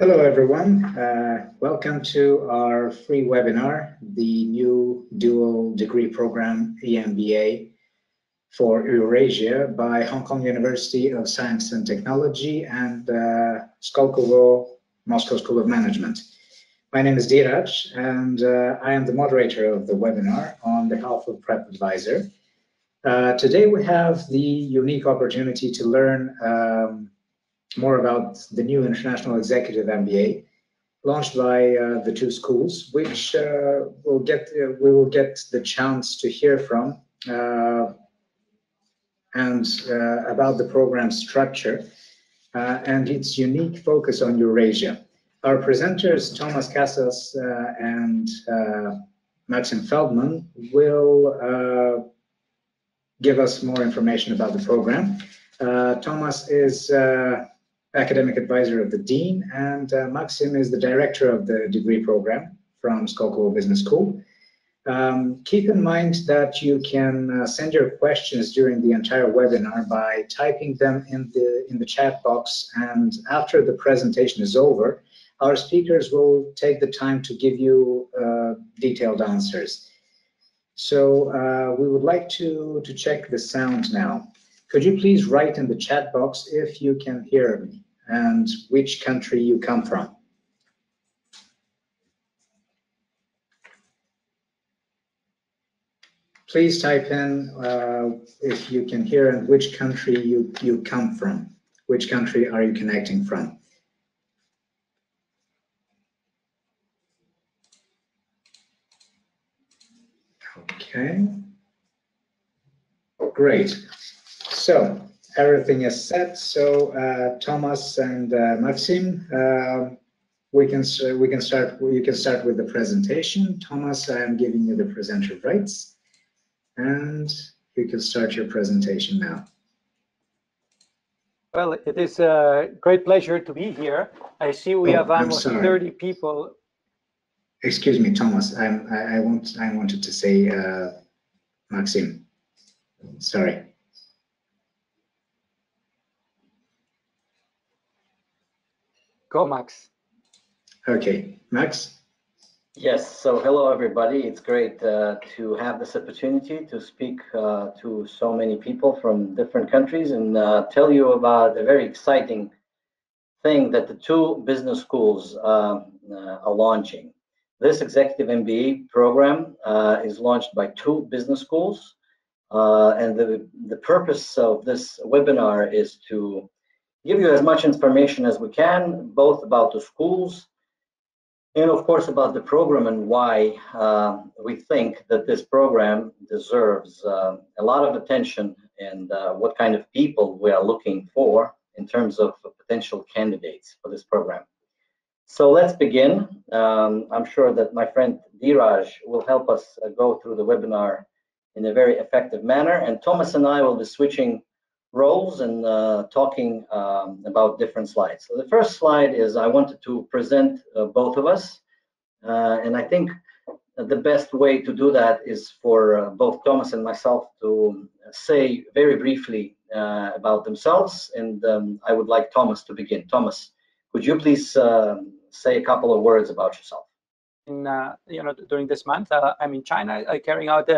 Hello, everyone. Welcome to our free webinar, the new dual degree program, EMBA, for Eurasia by Hong Kong University of Science and Technology and SKOLKOVO, Moscow School of Management. My name is Dheeraj, and I am the moderator of the webinar on behalf of Prep Advisor. Today, we have the unique opportunity to learn more about the new International Executive MBA launched by the two schools, which we will get the chance to hear from and about the program structure and its unique focus on Eurasia. Our presenters, Tomas, Casas, and Maxim Feldman, will give us more information about the program. Tomas is academic advisor of the dean, and Maxim is the director of the degree program from SKOLKOVO Business School. Keep in mind that you can send your questions during the entire webinar by typing them in the chat box, and after the presentation is over, our speakers will take the time to give you detailed answers. So we would like to check the sound now. Could you please write in the chat box if you can hear me and which country you come from? Please type in if you can hear and which country you come from. Which country are you connecting from? Okay. Great. So everything is set. So Tomas and Maxim, we can start. You can start with the presentation. Tomas, I am giving you the presenter rights, and you can start your presentation now. Well, it is a great pleasure to be here. I see we have almost 30 people. Excuse me, Tomas. I wanted to say Maxim. Sorry. Go, Max. Okay, Max. Yes, so hello everybody. It's great to have this opportunity to speak to so many people from different countries and tell you about a very exciting thing that the two business schools are launching. This Executive MBA program is launched by two business schools, and the purpose of this webinar is to give you as much information as we can, both about the schools and of course about the program and why we think that this program deserves a lot of attention and what kind of people we are looking for in terms of potential candidates for this program. So let's begin. I'm sure that my friend Dheeraj will help us go through the webinar in a very effective manner, and Tomas and I will be switching roles and talking about different slides. So the first slide is I wanted to present both of us, and I think the best way to do that is for both Tomas and myself to say very briefly about themselves, and I would like Tomas to begin. Tomas, could you please say a couple of words about yourself? During this month, I'm in China carrying out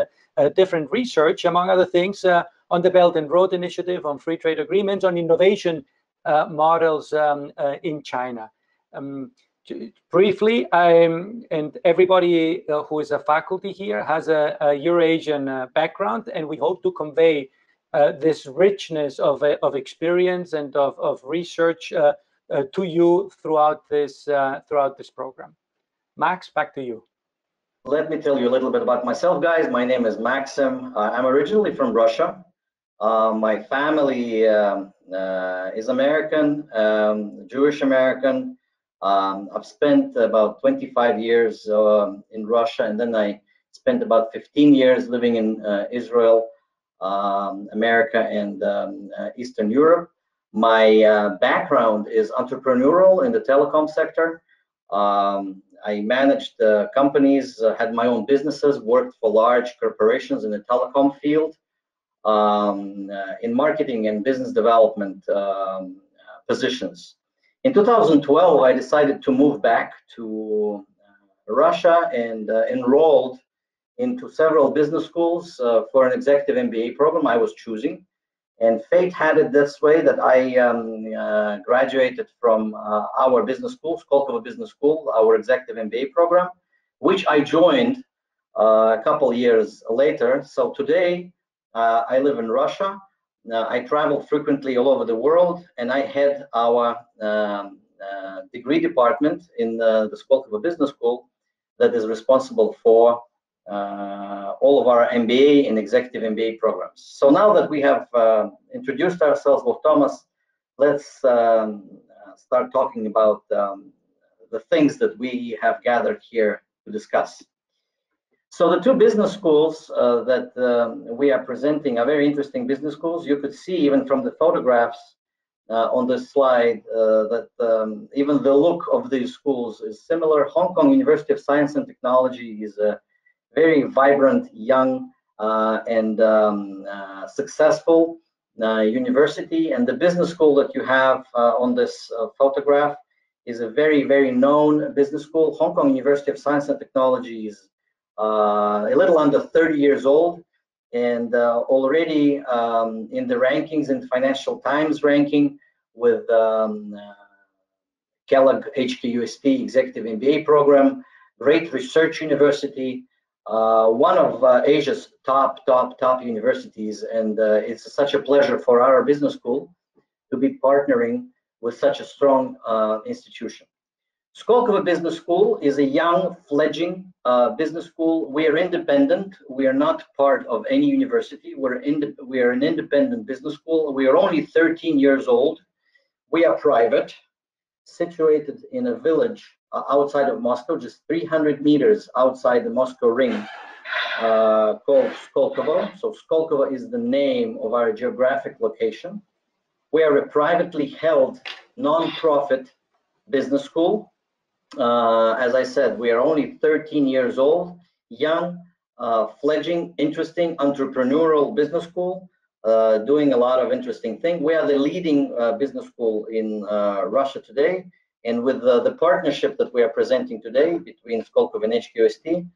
different research, among other things, on the Belt and Road Initiative, on free trade agreements, on innovation models in China. Briefly, and everybody who is a faculty here has a Eurasian background, and we hope to convey this richness of experience and of research to you throughout this program. Max, back to you. Let me tell you a little bit about myself, guys. My name is Maxim. I'm originally from Russia. My family is American, Jewish American. I've spent about 25 years in Russia, and then I spent about 15 years living in Israel, America, and Eastern Europe. My background is entrepreneurial in the telecom sector. I managed companies, had my own businesses, worked for large corporations in the telecom field, in marketing and business development positions. In 2012, I decided to move back to Russia and enrolled into several business schools for an executive MBA program I was choosing. And fate had it this way that I graduated from our business school, SKOLKOVO Business School, our executive MBA program, which I joined a couple years later. So today I live in Russia. I travel frequently all over the world, and I head our degree department in the SKOLKOVO Business School that is responsible for all of our MBA and executive MBA programs. So now that we have introduced ourselves with Tomas, let's start talking about the things that we have gathered here to discuss. So the two business schools that we are presenting are very interesting business schools. You could see even from the photographs on this slide that even the look of these schools is similar. Hong Kong University of Science and Technology is a very vibrant, young, and successful university. And the business school that you have on this photograph is a very, very known business school. Hong Kong University of Science and Technology is a little under 30 years old, and already in the rankings, in the Financial Times ranking, with Kellogg HKUST Executive MBA program, great research university, one of Asia's top universities, and it's such a pleasure for our business school to be partnering with such a strong institution. SKOLKOVO Business School is a young, fledgling business school. We are independent. We are not part of any university. We are an independent business school. We are only 13 years old. We are private, situated in a village outside of Moscow, just 300 meters outside the Moscow ring, called SKOLKOVO. So SKOLKOVO is the name of our geographic location. We are a privately held, non-profit business school. As I said, we are only 13 years old, young, fledgling, interesting, entrepreneurial business school, doing a lot of interesting things. We are the leading business school in Russia today. And with the partnership that we are presenting today between SKOLKOVO and HKUST,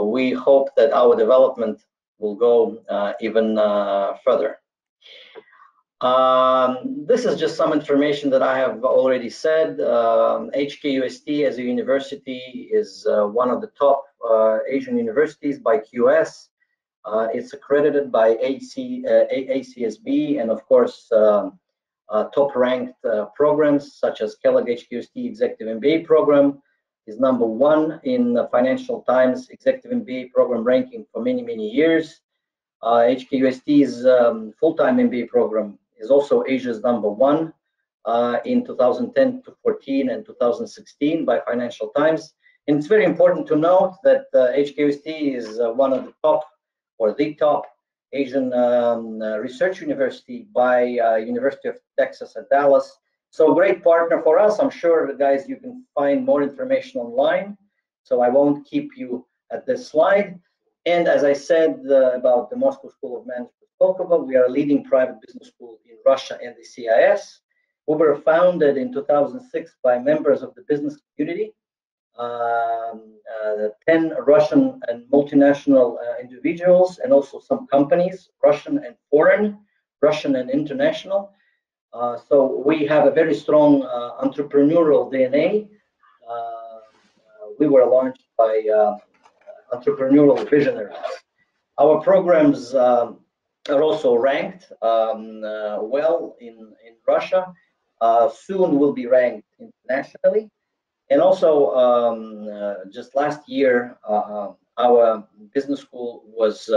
we hope that our development will go even further. This is just some information that I have already said. HKUST as a university is one of the top Asian universities by QS. It's accredited by ACSB, and of course top-ranked programs such as Kellogg HKUST Executive MBA program is #1 in the Financial Times Executive MBA program ranking for many, many years. HKUST's full-time MBA program is also Asia's #1 in 2010 to 14 and 2016 by Financial Times. And it's very important to note that HKUST is one of the top, or the top, Asian research university by University of Texas at Dallas. So great partner for us. I'm sure, guys, you can find more information online, so I won't keep you at this slide. And as I said about the Moscow School of Management, SKOLKOVO, we are a leading private business school in Russia and the CIS. We were founded in 2006 by members of the business community, 10 Russian and multinational individuals, and also some companies, Russian and foreign, Russian and international. So we have a very strong entrepreneurial DNA. We were launched by entrepreneurial visionaries. Our programs are also ranked well in Russia. Soon will be ranked internationally. And also, just last year, our business school was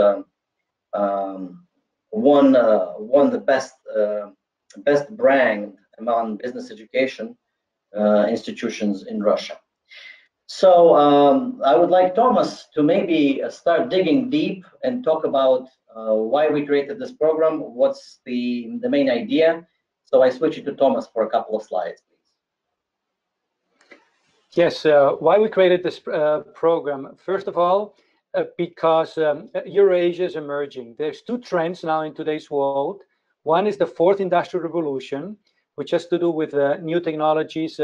won the best brand among business education institutions in Russia. So I would like Tomas to maybe start digging deep and talk about why we created this program, what's the main idea. So I switch it to Tomas for a couple of slides, please. Yes, why we created this program? First of all, because Eurasia is emerging. There's two trends now in today's world. One is the fourth industrial revolution, which has to do with new technologies,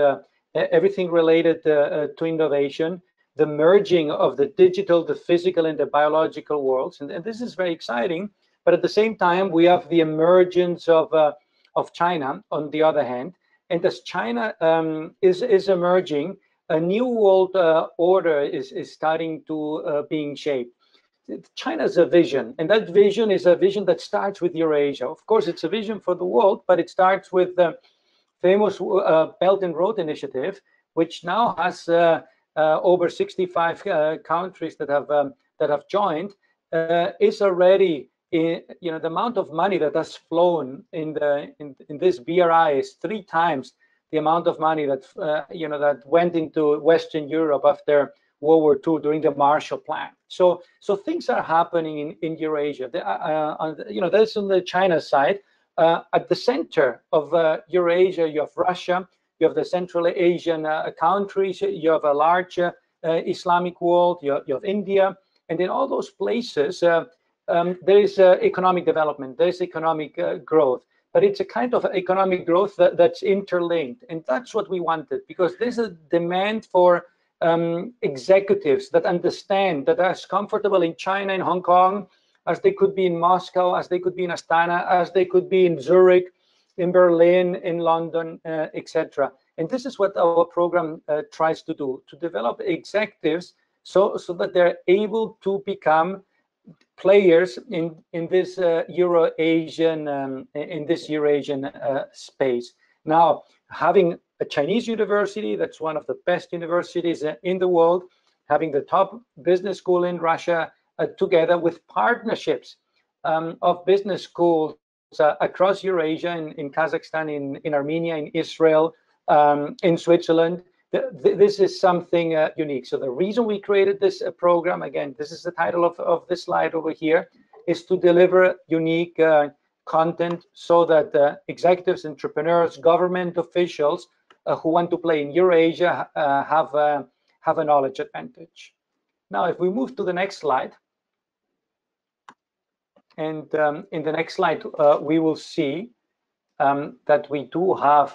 everything related to innovation, the merging of the digital, the physical, and the biological worlds. And this is very exciting. But at the same time, we have the emergence of China on the other hand. And as China is emerging, a new world order is starting to being shaped. China's a vision, and that vision is a vision that starts with Eurasia. Of course, it's a vision for the world, but it starts with the famous Belt and Road Initiative, which now has over 65 countries that have joined. Is already, the amount of money that has flown in this BRI is 3 times the amount of money that that went into Western Europe after World War II during the Marshall Plan. So things are happening in Eurasia. That's on the China side. At the center of Eurasia, you have Russia, you have the Central Asian countries, you have a large Islamic world, you have India, and in all those places, there is economic development, there is economic growth, but it's a kind of economic growth that's interlinked, and that's what we wanted, because there's a demand for executives that understand, that are as comfortable in China and Hong Kong as they could be in Moscow, as they could be in Astana, as they could be in Zurich, in Berlin, in London, etc. And this is what our program tries to do, to develop executives so that they're able to become players in this Eurasian space. Now, having a Chinese university that's one of the best universities in the world, having the top business school in Russia, together with partnerships of business schools across Eurasia, in Kazakhstan, in Armenia, in Israel, in Switzerland. This is something unique. So the reason we created this program, again, this is the title of this slide over here, is to deliver unique content so that executives, entrepreneurs, government officials who want to play in Eurasia have a knowledge advantage. Now, if we move to the next slide, and in the next slide, we will see that we do have,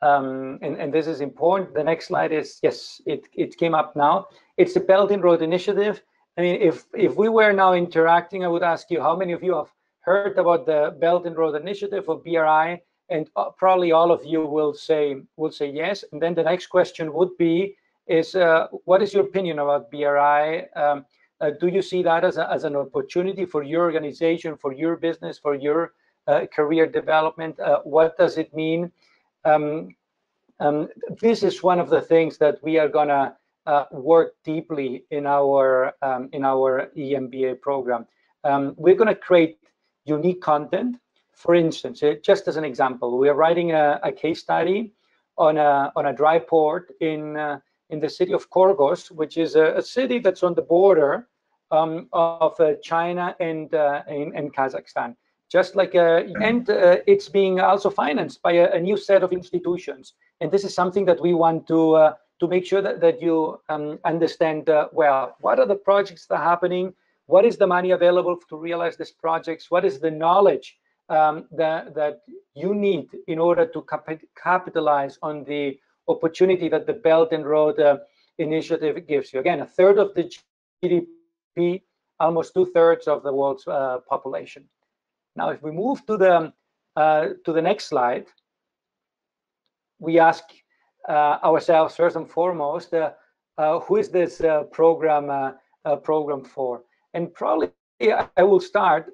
and this is important. The next slide is, yes, it came up now. It's the Belt and Road Initiative. I mean, if we were now interacting, I would ask you, how many of you have heard about the Belt and Road Initiative or BRI? And probably all of you will say yes. And then the next question would be, what is your opinion about BRI? Do you see that as an opportunity for your organization, for your business, for your career development? What does it mean? This is one of the things that we are gonna work deeply in our EMBA program. We're gonna create unique content. For instance, just as an example, we are writing a case study on a dry port in the city of Korgos, which is a city that's on the border of China and Kazakhstan. Just like it's being also financed by a new set of institutions, and this is something that we want to make sure that you understand well. What are the projects that are happening? What is the money available to realize these projects? What is the knowledge that you need in order to capitalize on the opportunity that the Belt and Road Initiative gives you? Again, 1/3 of the GDP, almost 2/3 of the world's population. Now, if we move to the next slide, we ask ourselves first and foremost, who is this program for? And probably I will start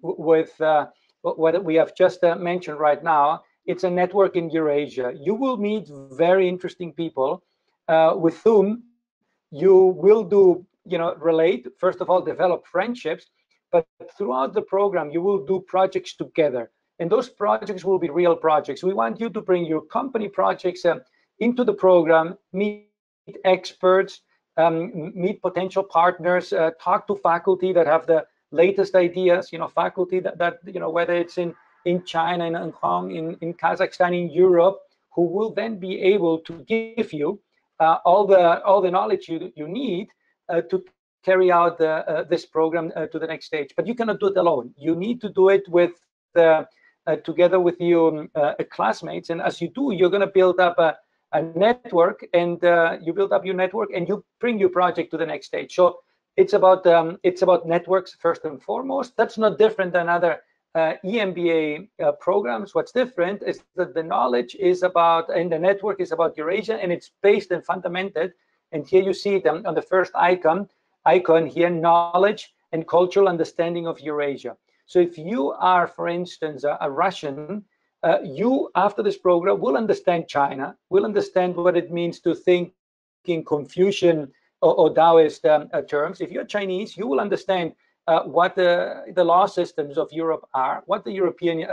with what we have just mentioned right now. It's a network in Eurasia. You will meet very interesting people with whom you will relate, first of all, develop friendships, but throughout the program, you will do projects together. And those projects will be real projects. We want you to bring your company projects into the program, meet experts, meet potential partners, talk to faculty that have the latest ideas, faculty that whether it's in China, in Hong Kong, in Kazakhstan, in Europe, who will then be able to give you all the knowledge you need to carry out this program to the next stage. But you cannot do it alone. You need to do it with together with your classmates. And as you do, you're going to build up a network, and you build up your network, and you bring your project to the next stage. So it's about networks first and foremost. That's not different than other EMBA programs. What's different is that the knowledge is about, and the network is about Eurasia, and it's based and fundamented. And here you see it on the first icon here, knowledge and cultural understanding of Eurasia. So if you are, for instance, a Russian, you, after this program, will understand China, will understand what it means to think in Confucian or Taoist terms. If you're Chinese, you will understand what the law systems of Europe are, what the European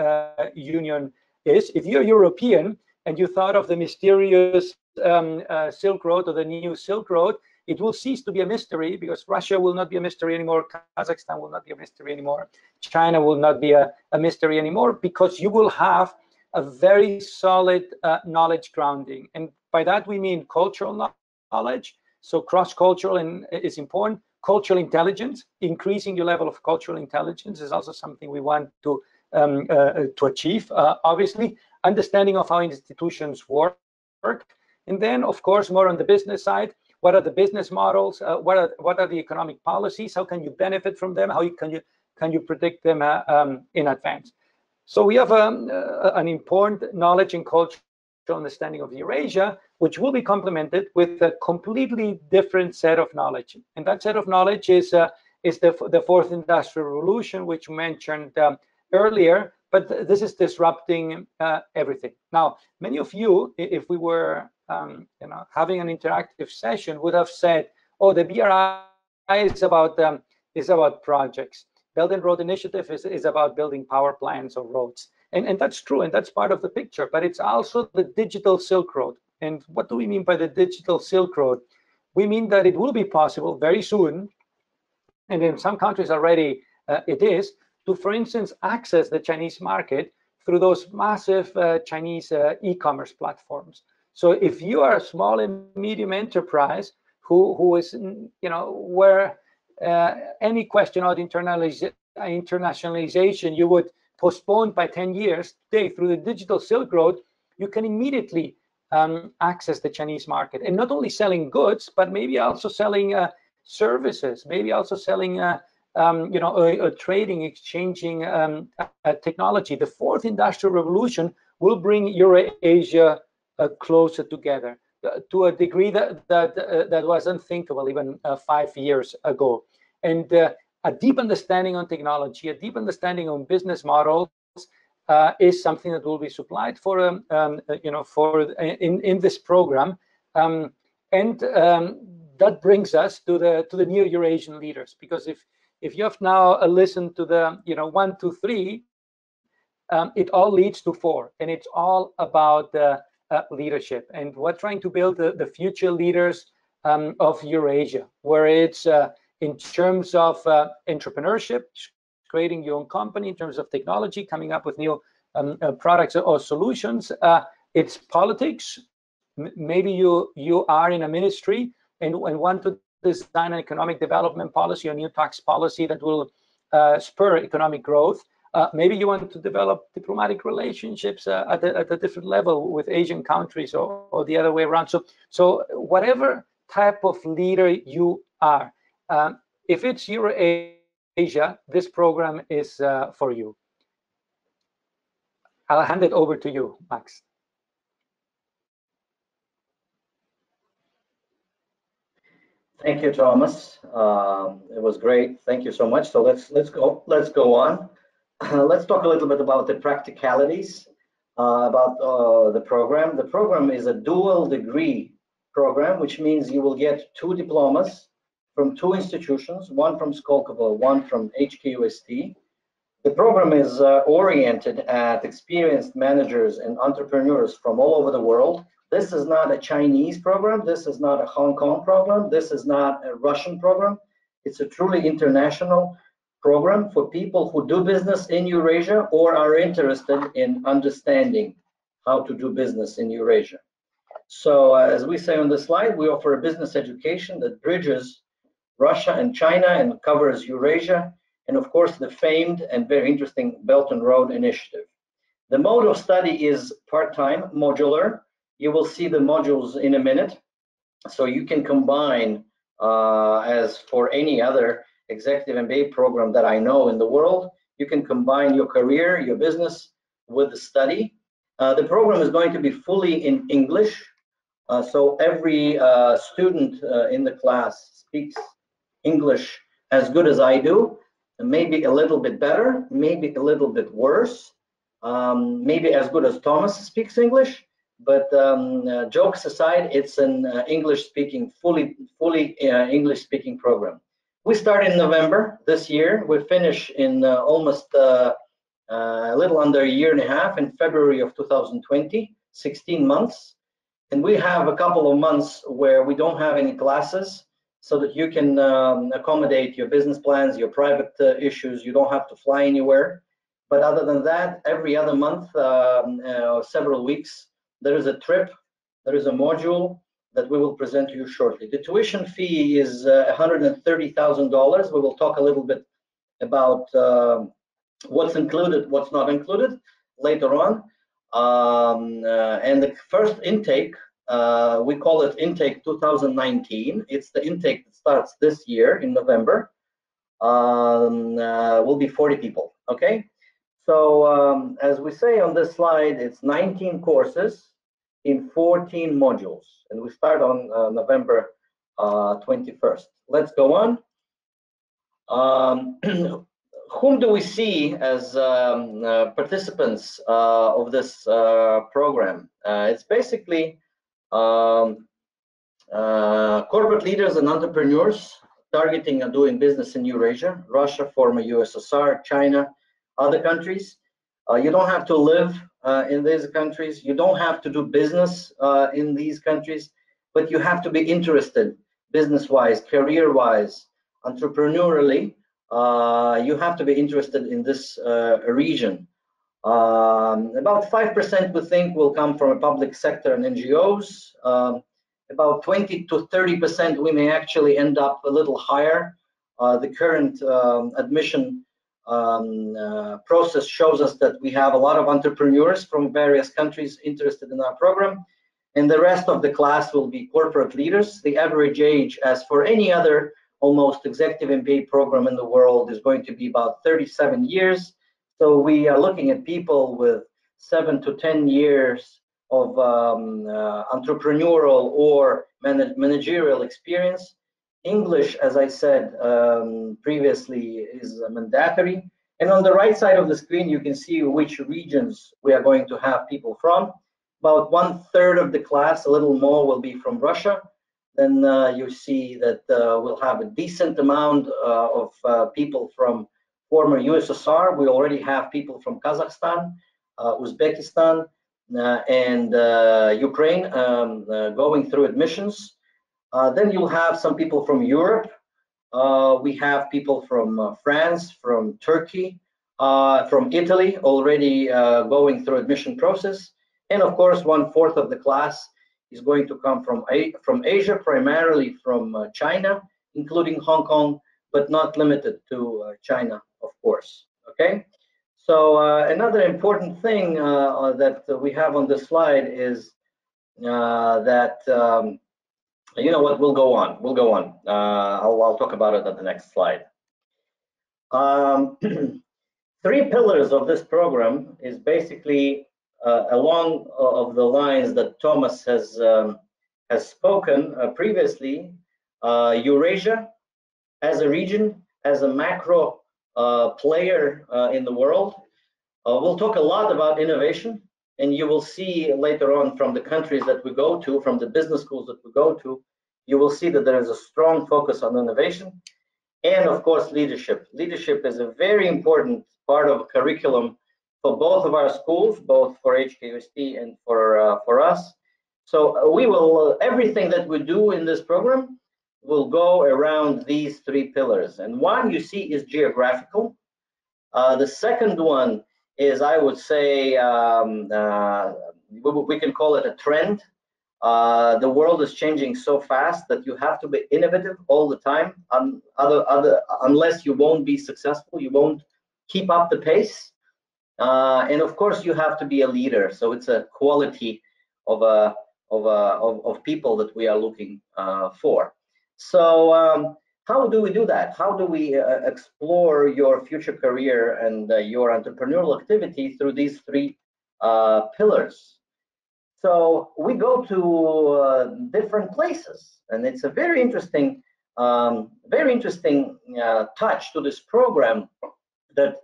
Union is. If you're European and you thought of the mysterious Silk Road or the new Silk Road, it will cease to be a mystery, because Russia will not be a mystery anymore, Kazakhstan will not be a mystery anymore, China will not be a mystery anymore, because you will have a very solid knowledge grounding. And by that we mean cultural knowledge. So cross-cultural is important. Cultural intelligence, increasing your level of cultural intelligence, is also something we want to achieve. Obviously, understanding of how institutions work, and then, of course, more on the business side. What are the business models? What are the economic policies? How can you benefit from them? How can you predict them in advance? So we have an important knowledge and cultural understanding of Eurasia, which will be complemented with a completely different set of knowledge. And that set of knowledge is the fourth industrial revolution, which we mentioned earlier. But this is disrupting everything. Now, many of you, if we were having an interactive session, would have said, "Oh, the BRI is about projects. Belt and Road Initiative is about building power plants or roads." And that's true, and that's part of the picture. But it's also the digital Silk Road. And what do we mean by the digital Silk Road? We mean that it will be possible very soon, and in some countries already it is, to, for instance, access the Chinese market through those massive Chinese e-commerce platforms. So if you are a small and medium enterprise who is, where any question about internationalization you would postpone by 10 years, today through the digital Silk Road, you can immediately access the Chinese market, and not only selling goods, but maybe also selling services, maybe also selling trading, exchanging technology. The fourth industrial revolution will bring Eurasia closer together to a degree that was unthinkable even 5 years ago. And a deep understanding on technology, a deep understanding on business models is something that will be supplied for in this program, and that brings us to the new Eurasian leaders. Because if you have now listened to the 1, 2, 3, it all leads to 4, and it's all about leadership. And we're trying to build the future leaders of Eurasia, where it's in terms of entrepreneurship, creating your own company, in terms of technology, coming up with new products or solutions. It's politics. Maybe you are in a ministry and want to design an economic development policy or new tax policy that will spur economic growth. Maybe you want to develop diplomatic relationships at a different level with Asian countries, or the other way around. So whatever type of leader you are, if it's Eurasia, this program is for you. I'll hand it over to you, Max. Thank you, Thomas. It was great. Thank you so much. So let's go on. Let's talk a little bit about the practicalities about the program. The program is a dual degree program, which means you will get 2 diplomas from 2 institutions, one from SKOLKOVO, one from HKUST. The program is oriented at experienced managers and entrepreneurs from all over the world. This is not a Chinese program. This is not a Hong Kong program. This is not a Russian program. It's a truly international program for people who do business in Eurasia or are interested in understanding how to do business in Eurasia. So as we say on the slide, we offer a business education that bridges Russia and China and covers Eurasia, and of course the famed and very interesting Belt and Road Initiative. The mode of study is part-time, modular. You will see the modules in a minute. So you can combine, as for any other executive MBA program that I know in the world, you can combine your career, your business with the study. The program is going to be fully in English. So every student in the class speaks English as good as I do, maybe a little bit better, maybe a little bit worse, maybe as good as Tomas speaks English. But jokes aside, it's an English-speaking, fully English-speaking program. We start in November this year. We finish in almost a little under a year and a half in February of 2020, 16 months. And we have a couple of months where we don't have any classes, so that you can accommodate your business plans, your private issues. You don't have to fly anywhere. But other than that, every other month, several weeks, there is a trip, there is a module that we will present to you shortly. The tuition fee is $130,000. We will talk a little bit about what's included, what's not included later on. And the first intake, we call it intake 2019. It's the intake that starts this year in November. Will be 40 people, okay? So as we say on this slide, it's 19 courses in 14 modules, and we start on November 21st. Let's go on. Whom do we see as participants of this program? It's basically corporate leaders and entrepreneurs targeting and doing business in Eurasia, Russia, former USSR, China, other countries. You don't have to live in these countries. You don't have to do business in these countries, but you have to be interested business-wise, career-wise, entrepreneurially. You have to be interested in this region. About 5% we think will come from a public sector and NGOs. About 20 to 30% we may actually end up a little higher. The current admission process shows us that we have a lot of entrepreneurs from various countries interested in our program, and the rest of the class will be corporate leaders. The average age, as for any other almost executive MBA program in the world, is going to be about 37 years. So we are looking at people with 7 to 10 years of entrepreneurial or managerial experience. English, as I said previously, is mandatory. And on the right side of the screen, you can see which regions we are going to have people from. About 1/3 of the class, a little more, will be from Russia. Then you see that we'll have a decent amount of people from former USSR. We already have people from Kazakhstan, Uzbekistan, and Ukraine going through admissions. Then you'll have some people from Europe. We have people from France, from Turkey, from Italy already going through admission process. And of course, 1/4 of the class is going to come from Asia, primarily from China, including Hong Kong, but not limited to China, of course, okay? So another important thing that we have on this slide is that you know what, we'll go on. I'll talk about it at the next slide. 3 pillars of this program is basically along of the lines that Tomas has spoken previously. Eurasia as a region, as a macro player in the world. We'll talk a lot about innovation, and you will see later on from the countries that we go to, from the business schools that we go to, you will see that there is a strong focus on innovation. And of course, leadership. Leadership is a very important part of curriculum for both of our schools, both for HKUST and for us. So we will, everything that we do in this program will go around these 3 pillars. And one you see is geographical. The second one is, I would say, we can call it a trend. The world is changing so fast that you have to be innovative all the time. Unless you won't be successful, you won't keep up the pace. And of course, you have to be a leader. So it's a quality of people that we are looking for. So how do we do that? How do we explore your future career and your entrepreneurial activity through these three pillars? So we go to different places, and it's a very interesting touch to this program that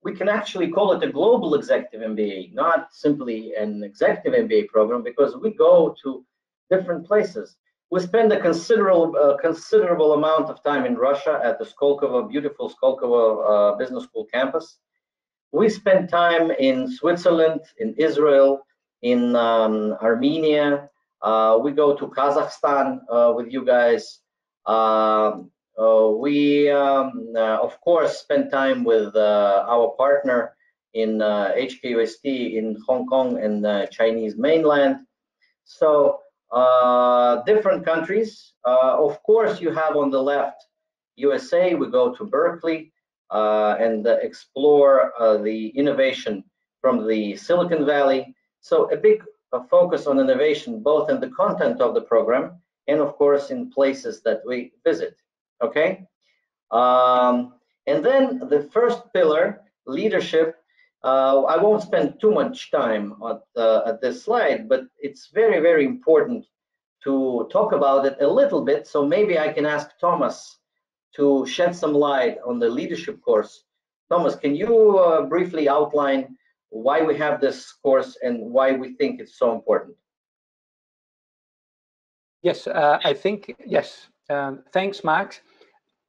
we can actually call it a global executive MBA, not simply an executive MBA program, because we go to different places. We spend a considerable amount of time in Russia at the Skolkovo, beautiful Skolkovo Business School campus. We spend time in Switzerland, in Israel, in Armenia. We go to Kazakhstan with you guys. We, of course, spend time with our partner in HKUST in Hong Kong and Chinese mainland. So different countries. Of course, you have on the left USA. We go to Berkeley and explore the innovation from the Silicon Valley. So a big focus on innovation, both in the content of the program and, of course, in places that we visit. Okay, and then the first pillar, leadership. I won't spend too much time at this slide, but it's very, very important to talk about it a little bit. So maybe I can ask Tomas to shed some light on the leadership course. Tomas, can you briefly outline why we have this course and why we think it's so important? Yes, I think, yes. Thanks, Max.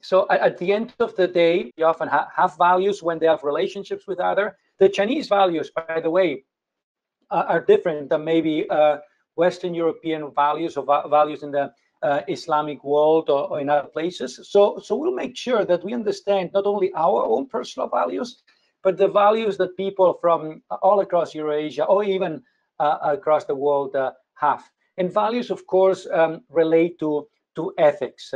So at the end of the day, we often have values when they have relationships with other. The Chinese values, by the way, are different than maybe Western European values or values in the Islamic world or in other places. So we'll make sure that we understand not only our own personal values, but the values that people from all across Eurasia or even across the world have. And values, of course, relate to ethics.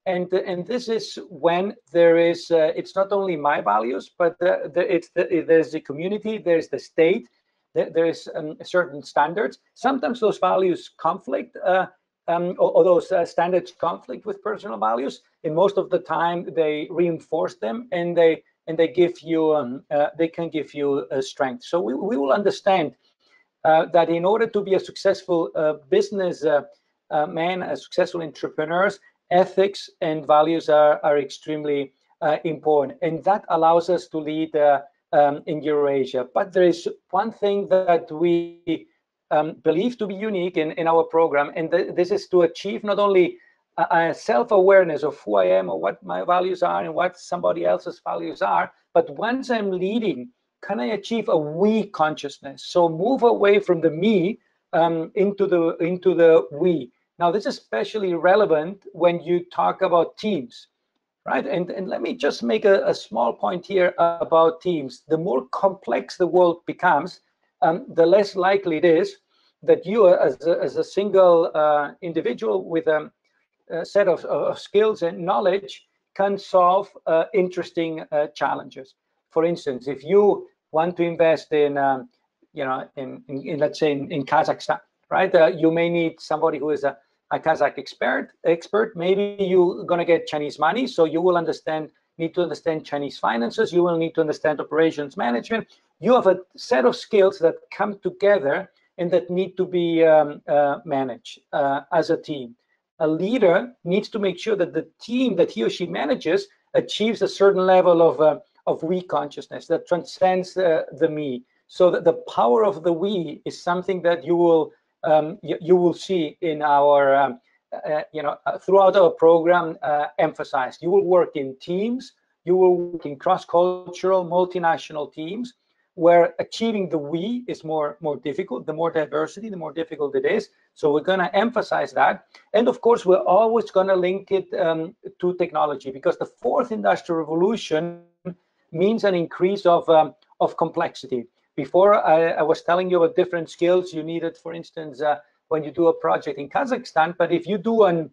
And this is when there is, it's not only my values, but there's the community, there's the state, there's certain standards. Sometimes those values conflict, or those standards conflict with personal values. And most of the time, they reinforce them, and they give you, they can give you strength. So we will understand that in order to be a successful business man, a successful entrepreneurs, ethics and values are extremely important, and that allows us to lead in Eurasia. But there is one thing that we believe to be unique in our program, and this is to achieve not only a self-awareness of who I am or what my values are and what somebody else's values are, but once I'm leading, can I achieve a we consciousness? So move away from the me into the we. Now, this is especially relevant when you talk about teams, right? And let me just make a small point here about teams. The more complex the world becomes, the less likely it is that you, as a single individual with a set of skills and knowledge, can solve interesting challenges. For instance, if you want to invest in, let's say in Kazakhstan, right? You may need somebody who is a Kazakh expert. Maybe you're going to get Chinese money, so you will need to understand Chinese finances. You will need to understand operations management. You have a set of skills that come together and that need to be managed as a team. A leader needs to make sure that the team that he or she manages achieves a certain level of we consciousness that transcends the me. So that the power of the we is something that you will see in our, throughout our program emphasized. You will work in teams, you will work in cross-cultural, multinational teams, where achieving the we is more difficult. The more diversity, the more difficult it is. So we're going to emphasize that. And of course, we're always going to link it to technology, because the fourth industrial revolution means an increase of complexity. Before, I was telling you about different skills you needed, for instance, when you do a project in Kazakhstan. But if you do an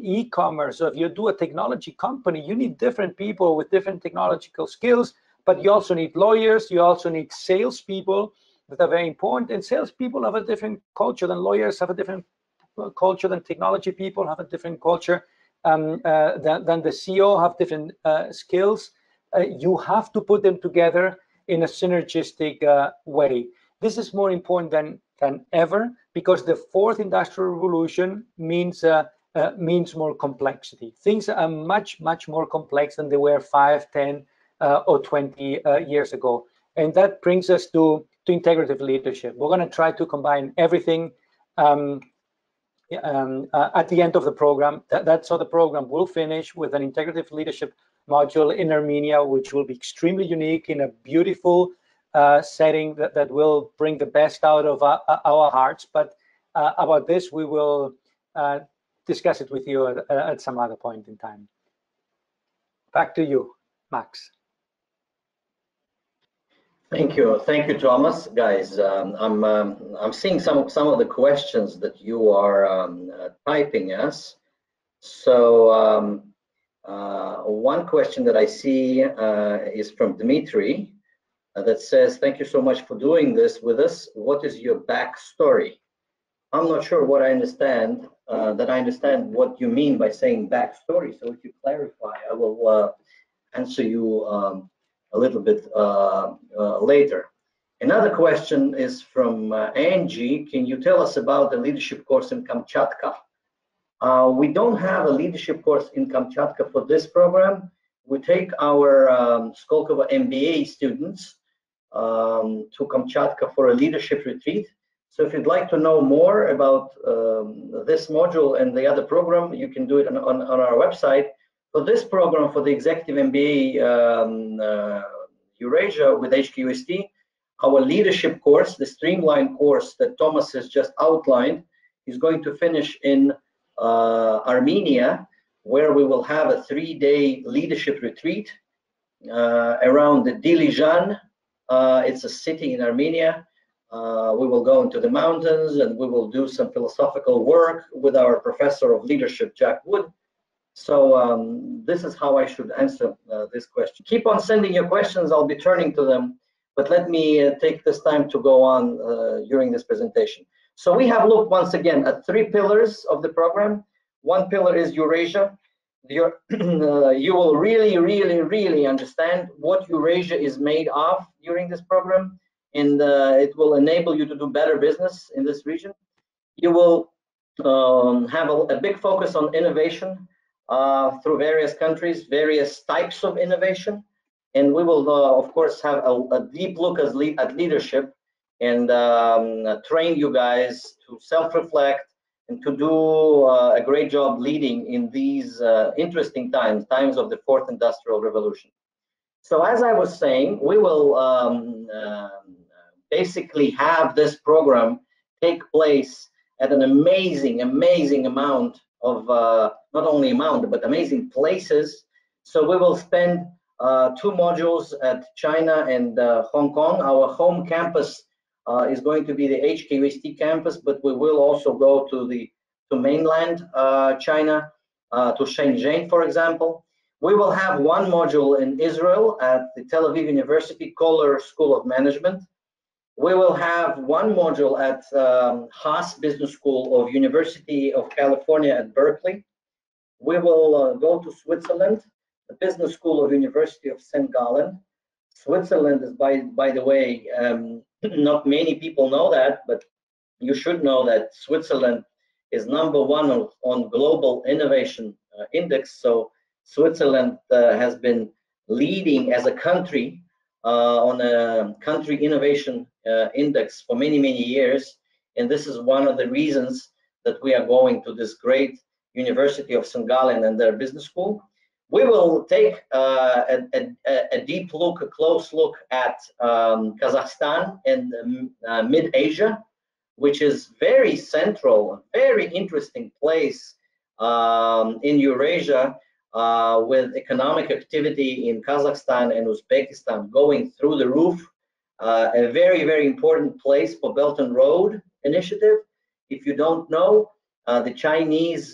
e-commerce, or if you do a technology company, you need different people with different technological skills. but you also need lawyers, you also need salespeople that are very important, and salespeople have a different culture than lawyers, have a different culture than technology people, have a different culture than the CEO, have different skills. You have to put them together in a synergistic way. This is more important than ever, because the fourth industrial revolution means more complexity. Things are much more complex than they were 5, 10, or 20 years ago. And that brings us to integrative leadership. We're going to try to combine everything at the end of the program. That's how the program will finish, with an integrative leadership module in Armenia, which will be extremely unique in a beautiful setting that will bring the best out of our hearts. But about this, we will discuss it with you at some other point in time. Back to you, Max. Thank you, Thomas. Guys, I'm seeing some of the questions that you are typing us. So one question that I see is from Dmitry that says, "Thank you so much for doing this with us. What is your backstory?" I'm not sure what I understand. That I understand what you mean by saying backstory. So if you clarify, I will answer you a little bit later. Another question is from Angie. "Can you tell us about the leadership course in Kamchatka?" We don't have a leadership course in Kamchatka for this program. We take our Skolkovo MBA students to Kamchatka for a leadership retreat. So if you'd like to know more about this module and the other program, you can do it on our website. For this program, for the Executive MBA Eurasia with HKUST, our leadership course, the streamlined course that Tomas has just outlined, is going to finish in Armenia, where we will have a 3-day leadership retreat around the Dilijan. It's a city in Armenia. We will go into the mountains and we will do some philosophical work with our professor of leadership, Jack Wood. So this is how I should answer this question. Keep on sending your questions. I'll be turning to them, but let me take this time to go on during this presentation. So we have looked once again at 3 pillars of the program. One pillar is Eurasia. You will really understand what Eurasia is made of during this program, and it will enable you to do better business in this region. You will have a big focus on innovation through various countries, various types of innovation, and we will of course have a deep look at leadership and train you guys to self-reflect and to do a great job leading in these interesting times of the 4th Industrial Revolution. So as I was saying, we will basically have this program take place at an amazing amount of not only amount but amazing places. So we will spend 2 modules at China and Hong Kong. Our home campus is going to be the HKUST campus, but we will also go to mainland China, to Shenzhen, for example. We will have 1 module in Israel at the Tel Aviv University Kohler School of Management. We will have 1 module at Haas Business School of University of California at Berkeley. We will go to Switzerland, the Business School of University of St. Gallen. Switzerland is, by the way, not many people know that, but you should know that Switzerland is #1 on Global Innovation Index. So Switzerland has been leading as a country on a country innovation index for many years, and this is one of the reasons that we are going to this great University of St. Gallen and their business school. We will take a deep look, a close look at Kazakhstan and mid-Asia, which is very central, very interesting place in Eurasia, with economic activity in Kazakhstan and Uzbekistan going through the roof. A very important place for Belt and Road Initiative. If you don't know, the Chinese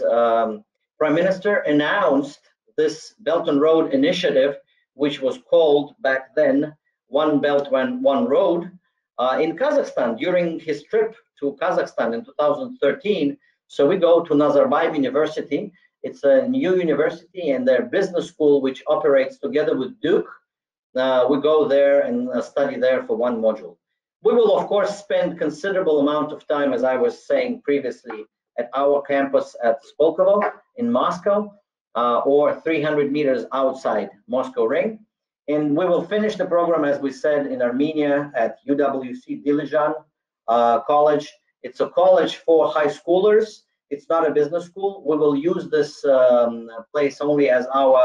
Prime Minister announced this Belt and Road Initiative, which was called back then One Belt, One Road, in Kazakhstan during his trip to Kazakhstan in 2013. So we go to Nazarbayev University. It's a new university and their business school, which operates together with Duke. We go there and study there for one module. We will, of course, spend considerable amount of time, as I was saying previously, at our campus at Skolkovo in Moscow, or 300 meters outside Moscow ring. And we will finish the program, as we said, in Armenia at UWC Dilejan College. It's a college for high schoolers. It's not a business school. We will use this place only as our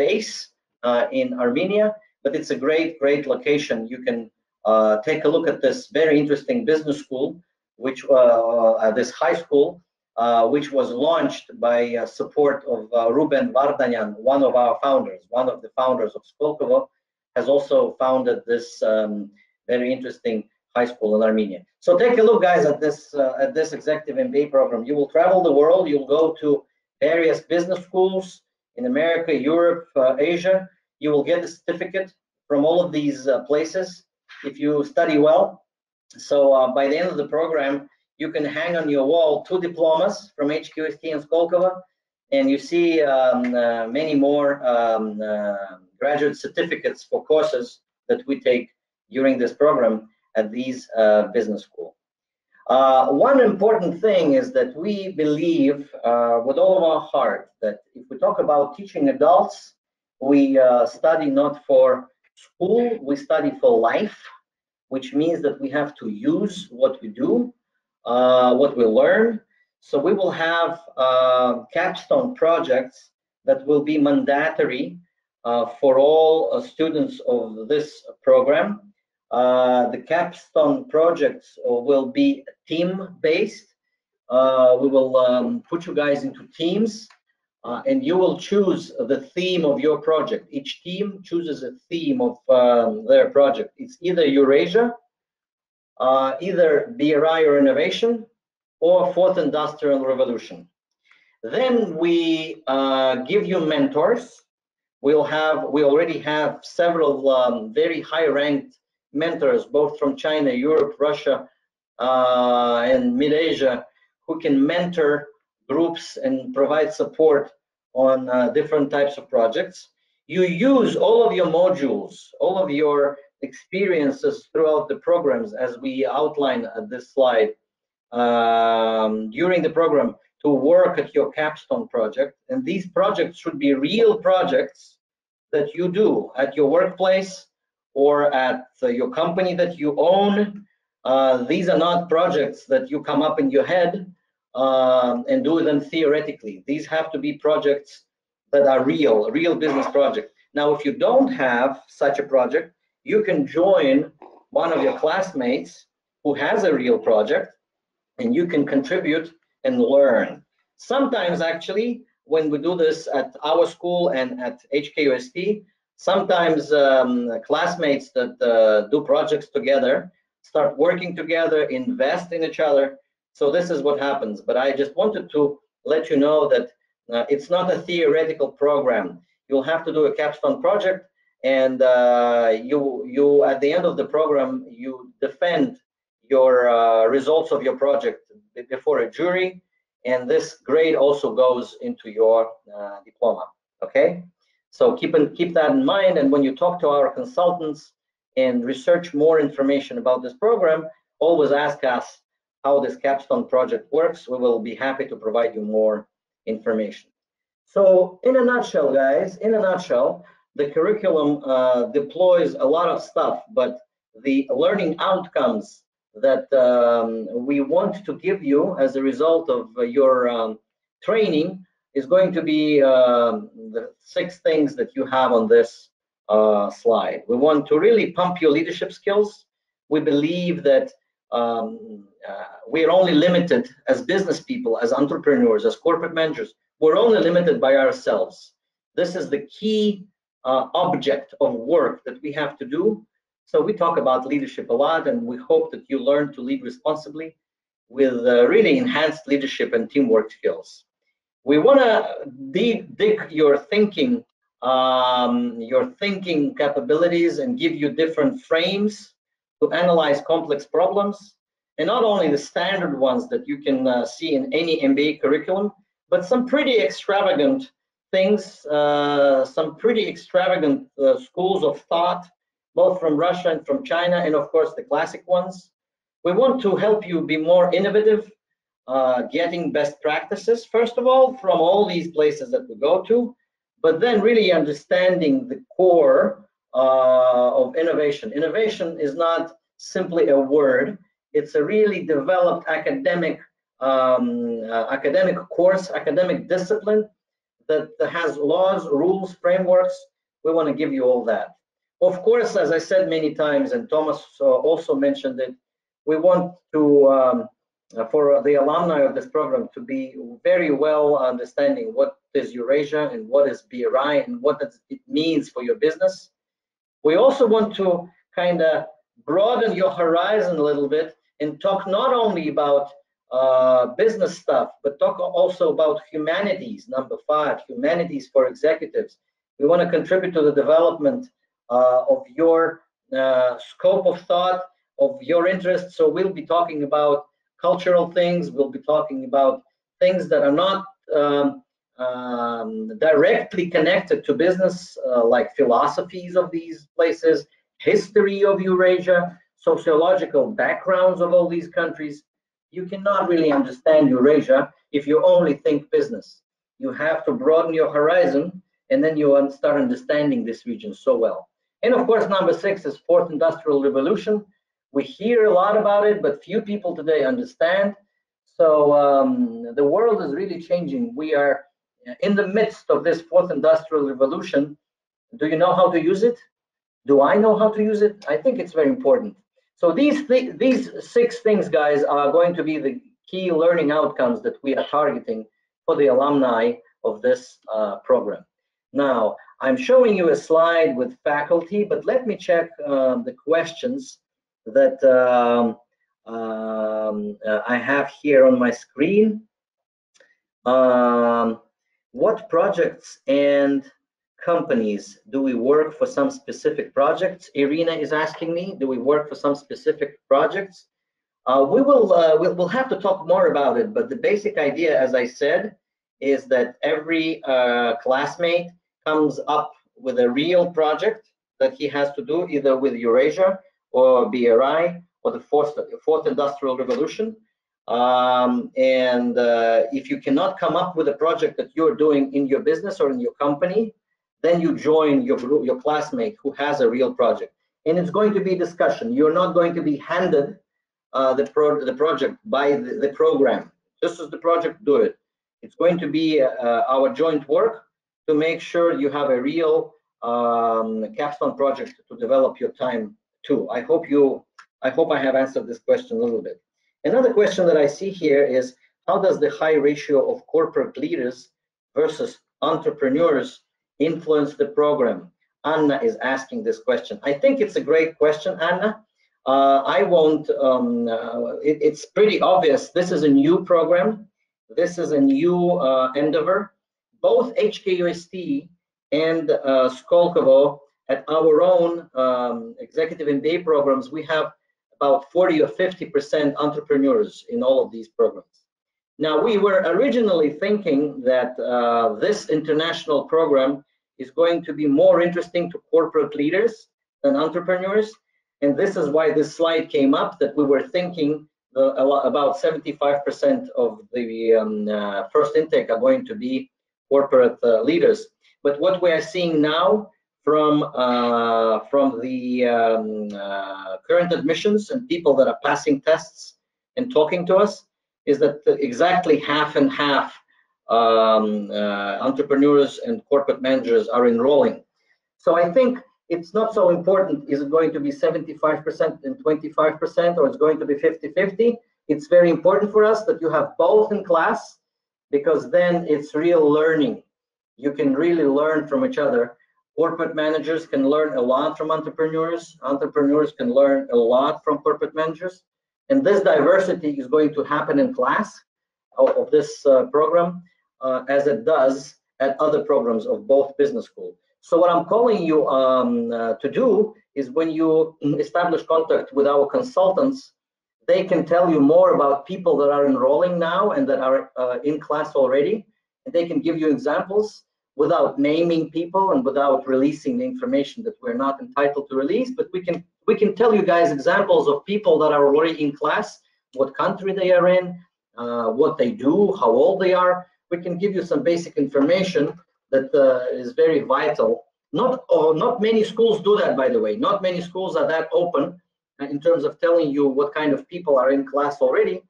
base in Armenia, but it's a great location. You can take a look at this very interesting business school, which this high school, which was launched by support of Ruben Vardanyan, one of our founders, one of the founders of Skolkovo, has also founded this very interesting high school in Armenia. So take a look, guys, at this executive MBA program. You will travel the world. You'll go to various business schools in America, Europe, Asia. You will get a certificate from all of these places if you study well. So by the end of the program, you can hang on your wall 2 diplomas from HKUST and SKOLKOVO, and you see many more graduate certificates for courses that we take during this program at these business schools. One important thing is that we believe with all of our heart that if we talk about teaching adults, we study not for school, we study for life, which means that we have to use what we do, what we learn. So we will have capstone projects that will be mandatory for all students of this program. The capstone projects will be team-based. We will put you guys into teams, and you will choose the theme of your project. Each team chooses a theme of their project. It's either Eurasia, either BRI or innovation, or Fourth Industrial Revolution. Then we give you mentors. We already have several very high-ranked mentors, both from China, Europe, Russia, and Mid-Asia, who can mentor groups and provide support on different types of projects. You use all of your modules, all of your experiences throughout the programs, as we outline at this slide, during the program to work at your capstone project. And these projects should be real projects that you do at your workplace or at your company that you own. These are not projects that you come up in your head and do them theoretically. These have to be projects that are real business projects. Now, if you don't have such a project, you can join one of your classmates who has a real project, and you can contribute and learn. Sometimes, actually, when we do this at our school and at HKUST, sometimes classmates that do projects together start working together, invest in each other. So this is what happens. But I just wanted to let you know that it's not a theoretical program. You'll have to do a capstone project, and you at the end of the program, you defend your results of your project before a jury, and this grade also goes into your diploma. Okay, so keep that in mind, and when you talk to our consultants and research more information about this program, always ask us how this capstone project works. We will be happy to provide you more information. So in a nutshell, guys, the curriculum deploys a lot of stuff, but the learning outcomes that we want to give you as a result of your training is going to be the 6 things that you have on this slide. We want to really pump your leadership skills. We believe that we're only limited as business people, as entrepreneurs, as corporate managers. We're only limited by ourselves. This is the key object of work that we have to do. So we talk about leadership a lot, and we hope that you learn to lead responsibly with really enhanced leadership and teamwork skills. We want to dig your thinking your thinking capabilities and give you different frames to analyze complex problems. And not only the standard ones that you can see in any MBA curriculum, but some pretty extravagant things, some pretty extravagant schools of thought, both from Russia and from China, and of course the classic ones. We want to help you be more innovative, getting best practices, first of all, from all these places that we go to, but then really understanding the core of innovation. Innovation is not simply a word. It's a really developed academic course, academic discipline that has laws, rules, frameworks. We want to give you all that. Of course, as I said many times, and Tomas also mentioned it, we want to, for the alumni of this program, to be very well understanding what is Eurasia and what is BRI and what it means for your business. We also want to kind of broaden your horizon a little bit and talk not only about business stuff, but talk also about humanities. Number 5, humanities for executives. We want to contribute to the development of your scope of thought, of your interests. So we'll be talking about cultural things. We'll be talking about things that are not directly connected to business, like philosophies of these places, history of Eurasia, sociological backgrounds of all these countries. You cannot really understand Eurasia if you only think business. You have to broaden your horizon, and then you start understanding this region so well. And of course, number 6 is Fourth Industrial Revolution. We hear a lot about it, but few people today understand. So the world is really changing. We are in the midst of this Fourth Industrial Revolution. Do you know how to use it? Do I know how to use it? I think it's very important. So these 6 things, guys, are going to be the key learning outcomes that we are targeting for the alumni of this program. Now, I'm showing you a slide with faculty, but let me check the questions that I have here on my screen. What projects and companies do we work for some specific projects? Irina is asking me, do we work for some specific projects? We'll have to talk more about it, but the basic idea, as I said, is that every classmate comes up with a real project that he has to do, either with Eurasia or BRI or the fourth Industrial Revolution. If you cannot come up with a project that you're doing in your business or in your company, then you join your classmate who has a real project. And it's going to be discussion. You're not going to be handed the project by the program. This is the project, do it. It's going to be our joint work to make sure you have a real capstone project to develop your time too. I hope I have answered this question a little bit. Another question that I see here is, how does the high ratio of corporate leaders versus entrepreneurs influence the program? Anna is asking this question. I think it's a great question, Anna. I won't, it's pretty obvious. This is a new program. This is a new endeavor. Both HKUST and SKOLKOVO, at our own executive MBA programs, we have about 40 or 50% entrepreneurs in all of these programs. Now, we were originally thinking that this international program is going to be more interesting to corporate leaders than entrepreneurs. And this is why this slide came up, that we were thinking about 75% of the first intake are going to be corporate leaders. But what we are seeing now from the current admissions and people that are passing tests and talking to us is that exactly half and half entrepreneurs and corporate managers are enrolling. So I think it's not so important, is it going to be 75% and 25%, or it's going to be 50-50? It's very important for us that you have both in class, because then it's real learning. You can really learn from each other. Corporate managers can learn a lot from entrepreneurs. Entrepreneurs can learn a lot from corporate managers. And this diversity is going to happen in class of this program, as it does at other programs of both business schools. So what I'm calling you to do is, when you establish contact with our consultants, they can tell you more about people that are enrolling now and that are in class already. And they can give you examples without naming people and without releasing the information that we're not entitled to release. But we can tell you guys examples of people that are already in class, what country they are in, what they do, how old they are. We can give you some basic information that is very vital. Not many schools do that, by the way. Not many schools are that open in terms of telling you what kind of people are in class already.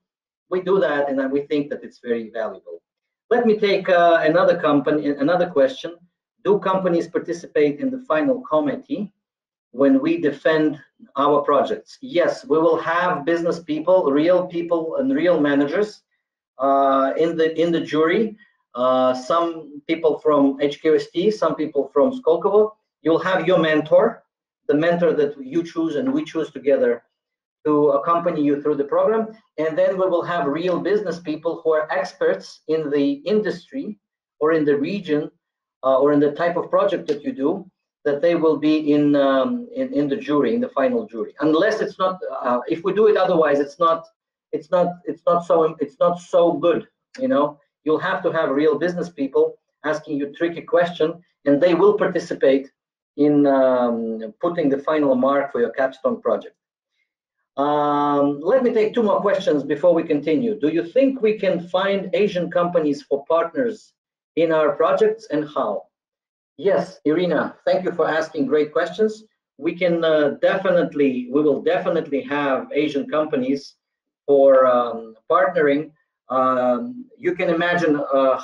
We do that, and we think that it's very valuable. Let me take another question. Do companies participate in the final committee when we defend our projects? Yes, we will have business people, and real managers in the jury. Some people from HKUST, some people from SKOLKOVO. You'll have your mentor, the mentor that you choose and we choose together to accompany you through the program. And then we will have real business people who are experts in the industry or in the region or in the type of project that you do, that they will be in the jury, in the final jury. Unless it's not, if we do it otherwise, it's not so good, you know. You'll have to have real business people asking you tricky question, and they will participate in putting the final mark for your capstone project. Let me take two more questions before we continue. Do you think we can find Asian companies for partners in our projects, and how? Yes, Irina, thank you for asking great questions. We can we will definitely have Asian companies for partnering. You can imagine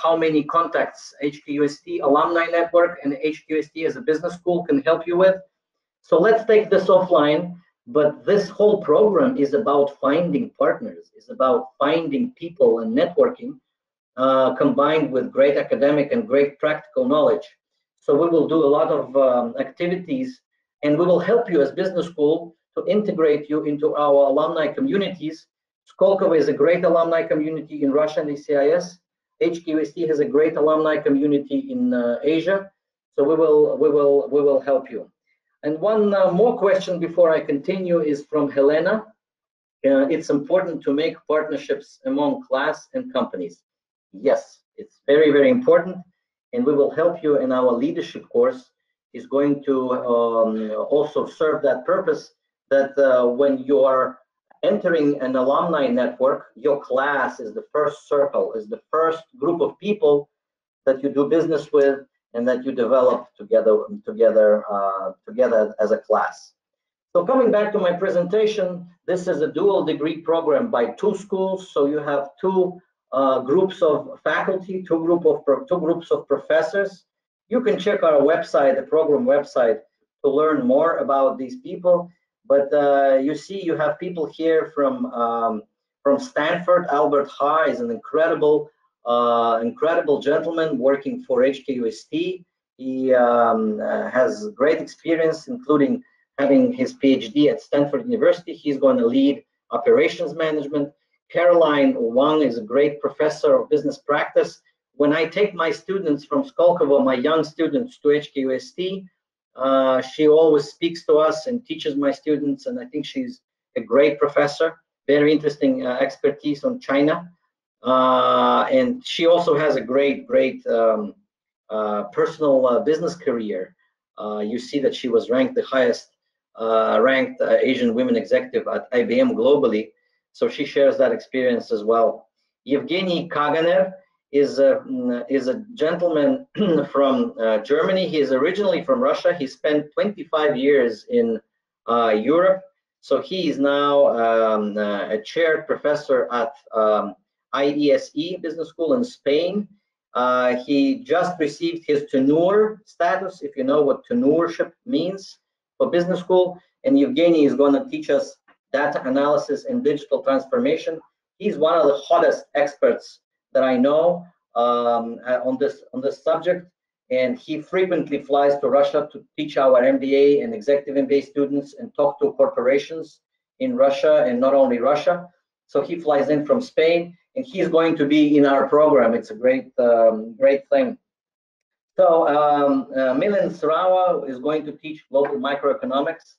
how many contacts HKUST Alumni Network and HKUST as a business school can help you with. So let's take this offline, but this whole program is about finding partners, is about finding people and networking combined with great academic and great practical knowledge. So we will do a lot of activities, and we will help you as business school to integrate you into our alumni communities. Skolkovo is a great alumni community in Russia and the CIS. HKUST has a great alumni community in Asia. So we will help you. And one more question before I continue is from Helena. It's important to make partnerships among class and companies. Yes, it's very, very important. And we will help you in our leadership course. Is going to also serve that purpose, that when you are entering an alumni network, your class is the first circle, is the first group of people that you do business with and that you develop together as a class. So coming back to my presentation, this is a dual degree program by 2 schools. So you have 2 groups of faculty, 2 groups of professors. You can check our website, the program website, to learn more about these people. But you see, you have people here from Stanford. Albert Ha is an incredible gentleman working for HKUST. He has great experience, including having his PhD at Stanford University. He's going to lead operations management. Caroline Wang is a great professor of business practice. When I take my students from SKOLKOVO, my young students, to HKUST, she always speaks to us and teaches my students, and I think she's a great professor, very interesting expertise on China. And she also has a great personal business career. You see that she was ranked the highest ranked Asian women executive at IBM globally. So she shares that experience as well. Evgeny Kaganer is a gentleman from Germany. He is originally from Russia. He spent 25 years in Europe. So he is now a chaired professor at IESE Business School in Spain. He just received his tenure status, if you know what tenuurship means for business school. And Evgeny is going to teach us data analysis and digital transformation. He's one of the hottest experts that I know on this subject, and he frequently flies to Russia to teach our MBA and executive MBA students and talk to corporations in Russia, and not only Russia. So he flies in from Spain, and he's going to be in our program. It's a great thing. So Milan Sarawa is going to teach global microeconomics.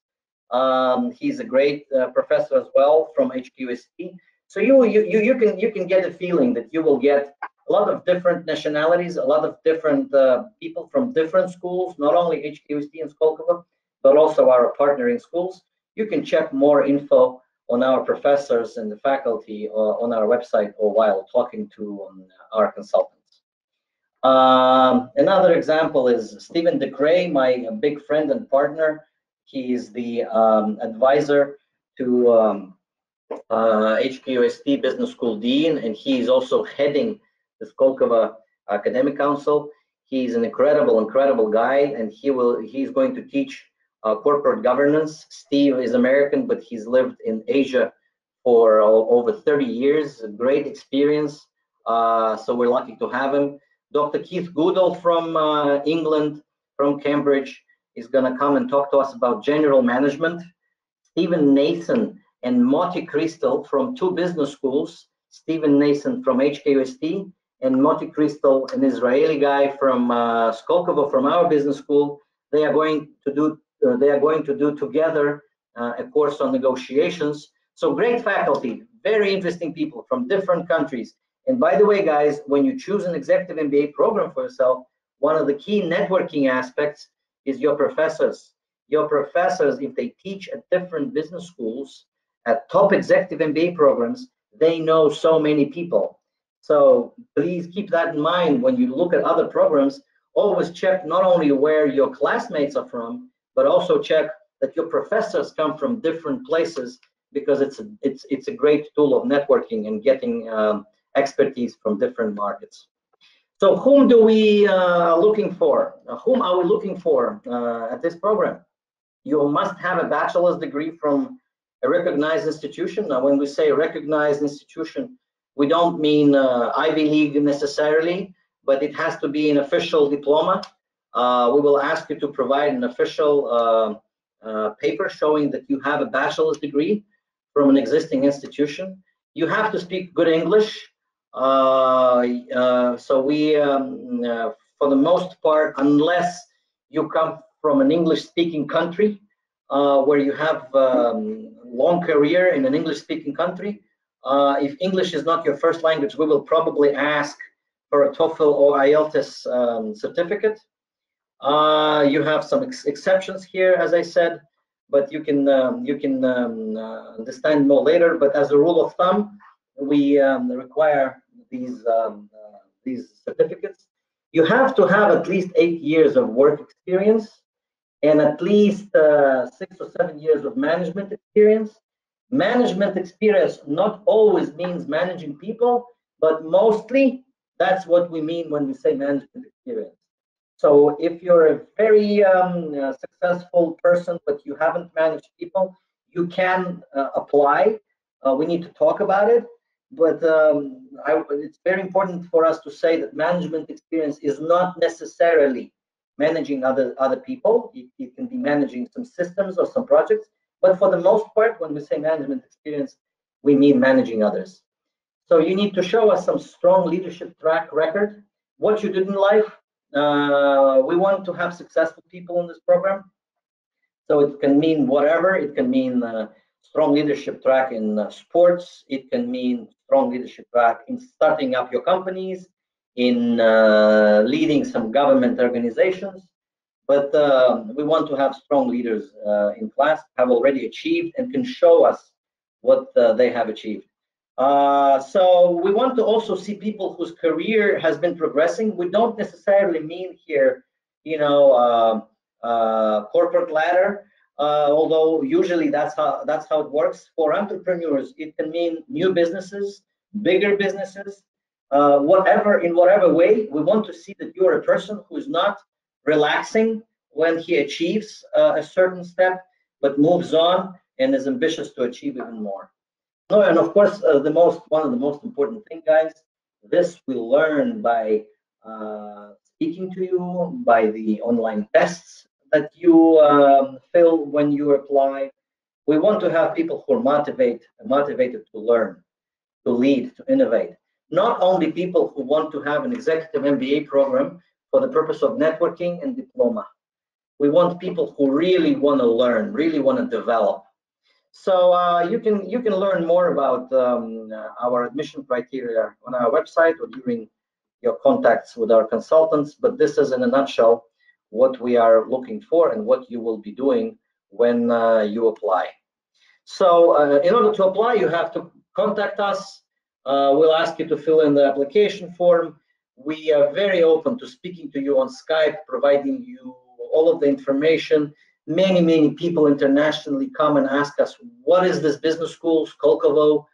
He's a great professor as well from HKUST. So you can get a feeling that you will get a lot of different nationalities, a lot of different people from different schools, not only HKUST and SKOLKOVO, but also our partnering schools. You can check more info on our professors and the faculty on our website or while talking to our consultants. Another example is Stephen DeCray, my big friend and partner. He is the advisor to HKUST Business School Dean, and he is also heading the Skolkovo Academic Council. He's an incredible guy, and he's going to teach corporate governance. Steve is American, but he's lived in Asia for over 30 years, a great experience. So we're lucky to have him. Dr. Keith Goodall from England, from Cambridge, is going to come and talk to us about general management. Stephen Nathan and Moti Crystal from two business schools, Stephen Nathan from HKUST and Moti Crystal, an Israeli guy from Skolkovo from our business school. They are going to do together a course on negotiations. So great faculty, very interesting people from different countries. And by the way, guys, when you choose an executive MBA program for yourself, one of the key networking aspects is your professors. Your professors, if they teach at different business schools, at top executive MBA programs, they know so many people. So please keep that in mind when you look at other programs. Always check not only where your classmates are from, but also check that your professors come from different places, because it's a great tool of networking and getting expertise from different markets. So whom do we looking for? Whom are we looking for at this program? You must have a bachelor's degree from a recognized institution. Now, when we say recognized institution, we don't mean Ivy League necessarily, but it has to be an official diploma. We will ask you to provide an official paper showing that you have a bachelor's degree from an existing institution. You have to speak good English. So we, for the most part, unless you come from an English-speaking country, where you have long career in an English-speaking country, if English is not your first language, we will probably ask for a TOEFL or IELTS certificate. You have some exceptions here, as I said, but you can understand more later. But as a rule of thumb, we require these certificates. You have to have at least 8 years of work experience and at least 6 or 7 years of management experience. Management experience not always means managing people, but mostly that's what we mean when we say management experience. So if you're a very successful person, but you haven't managed people, you can apply. We need to talk about it. But it's very important for us to say that management experience is not necessarily managing other people. It can be managing some systems or some projects. But for the most part, when we say management experience, we mean managing others. So you need to show us some strong leadership track record, what you did in life. We want to have successful people in this program. So it can mean whatever. It can mean strong leadership track in sports. It can mean strong leadership track in starting up your companies, in leading some government organizations. But we want to have strong leaders in class, have already achieved and can show us what they have achieved. So we want to also see people whose career has been progressing. We don't necessarily mean here, corporate ladder, although usually that's how it works. For entrepreneurs, it can mean new businesses, bigger businesses, in whatever way. We want to see that you're a person who is not relaxing when he achieves a certain step, but moves on and is ambitious to achieve even more. No, and of course, one of the most important thing, guys, this we learn by speaking to you, by the online tests that you fill when you apply. We want to have people who are motivated to learn, to lead, to innovate. Not only people who want to have an executive MBA program for the purpose of networking and diploma. We want people who really want to learn, really want to develop. So you can learn more about our admission criteria on our website or during your contacts with our consultants. But this is in a nutshell what we are looking for and what you will be doing when you apply. So in order to apply, you have to contact us. We'll ask you to fill in the application form. We are very open to speaking to you on Skype, providing you all of the information. Many people internationally come and ask us, what is this business school, Skolkovo?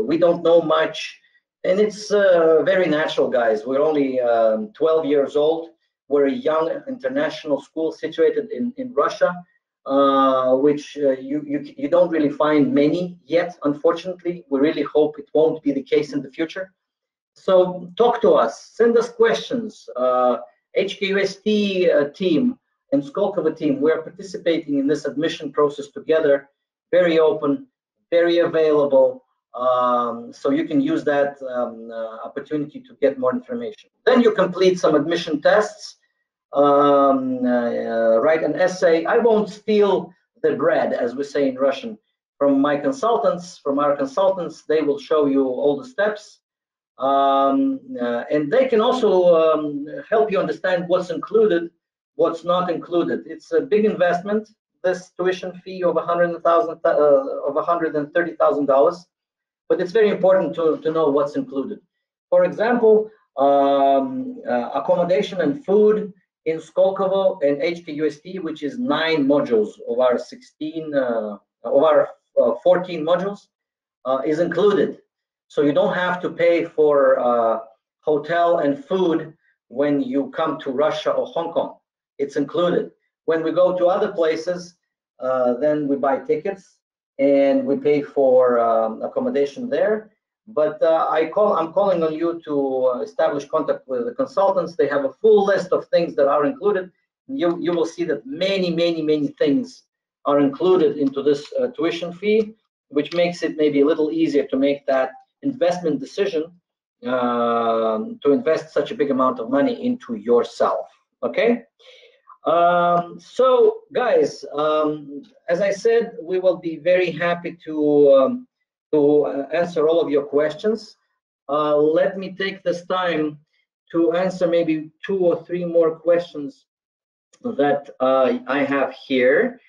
We don't know much. And it's very natural, guys. We're only 12 years old. We're a young international school situated in Russia, which you don't really find many yet, unfortunately. We really hope it won't be the case in the future. So talk to us, send us questions. HKUST team and Skolkovo team, we're participating in this admission process together, very open, very available. So you can use that opportunity to get more information. Then you complete some admission tests, write an essay. I won't steal the bread, as we say in Russian, from my consultants, from our consultants. They will show you all the steps. And they can also help you understand what's included, what's not included. It's a big investment, this tuition fee of $130,000, but it's very important to know what's included. For example, accommodation and food in Skolkovo and HKUST, which is 9 modules of our 14 modules, is included. So you don't have to pay for hotel and food when you come to Russia or Hong Kong. It's included. When we go to other places, then we buy tickets and we pay for accommodation there. But I'm calling on you to establish contact with the consultants. They have a full list of things that are included. You will see that many things are included into this tuition fee, which makes it maybe a little easier to make that investment decision to invest such a big amount of money into yourself. Okay. So guys, as I said, we will be very happy to answer all of your questions. Let me take this time to answer maybe 2 or 3 more questions that I have here.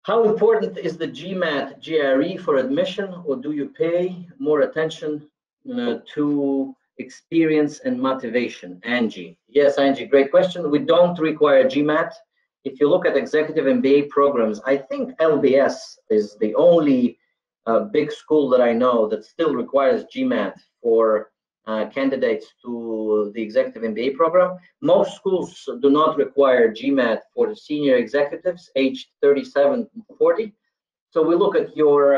How important is the GMAT GRE for admission, or do you pay more attention to experience and motivation? Angie. Yes, Angie, great question. We don't require GMAT. If you look at executive MBA programs, I think LBS is the only big school that I know that still requires GMAT for candidates to the executive MBA program. Most schools do not require GMAT for the senior executives aged 37 to 40. So we look at your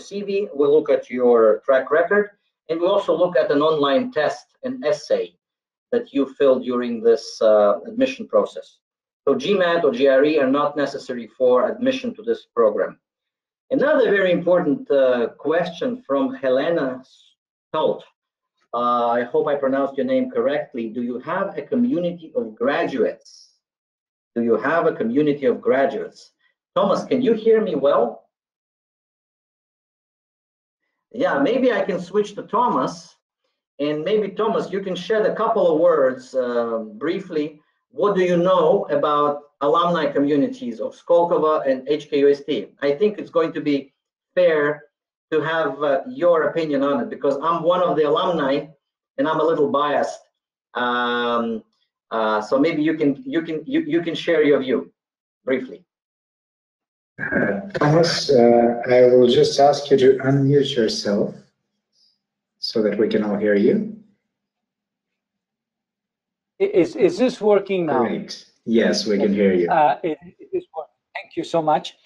CV, we look at your track record, and we also look at an online test, an essay that you filled during this admission process. So GMAT or GRE are not necessary for admission to this program. Another very important question from Helena Stolt. I hope I pronounced your name correctly. Do you have a community of graduates? Do you have a community of graduates? Tomas, can you hear me well? Yeah, maybe I can switch to Tomas. And maybe, Tomas, you can shed a couple of words briefly. What do you know about alumni communities of Skolkovo and HKUST? I think it's going to be fair to have your opinion on it, because I'm one of the alumni and I'm a little biased. So maybe you can share your view briefly. Tomas, I will just ask you to unmute yourself so that we can all hear you. Is this working now? Great. Yes, we can hear you. It is working. Thank you so much.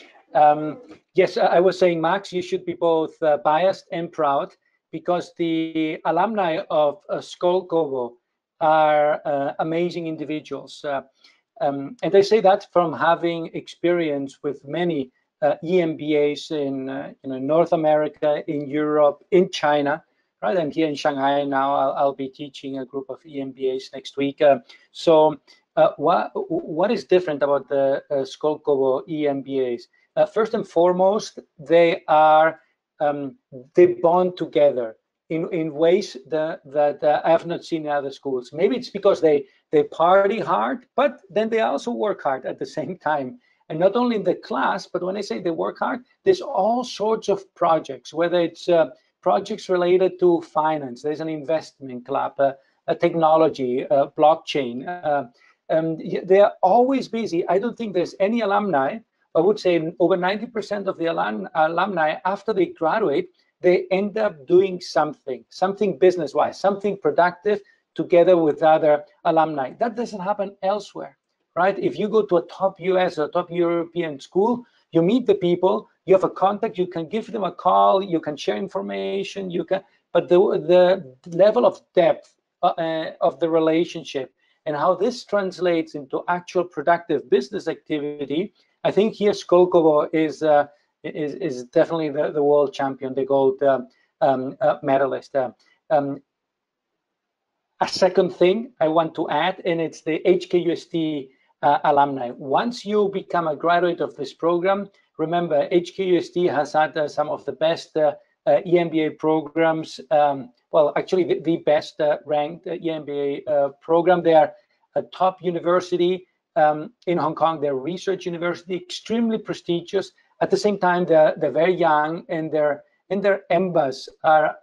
Yes, I was saying, Max, you should be both biased and proud, because the alumni of Skolkovo are amazing individuals. And I say that from having experience with many EMBAs in North America, in Europe, in China, right? I'm here in Shanghai now. I'll be teaching a group of EMBAs next week. What is different about the Skolkovo EMBAs? First and foremost, they bond together in ways that I have not seen in other schools. Maybe it's because they party hard, but then they also work hard at the same time. And not only in the class, but when I say they work hard, there's all sorts of projects, whether it's projects related to finance, there's an investment club, a technology, blockchain. They're always busy. I don't think there's any alumni, I would say over 90% of the alumni, after they graduate, they end up doing something business-wise, something productive together with other alumni. That doesn't happen elsewhere, right? If you go to a top US or top European school, you meet the people, you have a contact, you can give them a call, you can share information, but the level of depth of the relationship and how this translates into actual productive business activity, I think here Skolkovo is definitely the world champion, the gold medalist. A second thing I want to add, and it's the HKUST alumni. Once you become a graduate of this program, remember HKUST has had some of the best EMBA programs. Well, actually the best ranked EMBA program. They are a top university in Hong Kong. They're a research university, extremely prestigious. At the same time, they're very young, and their EMBAs are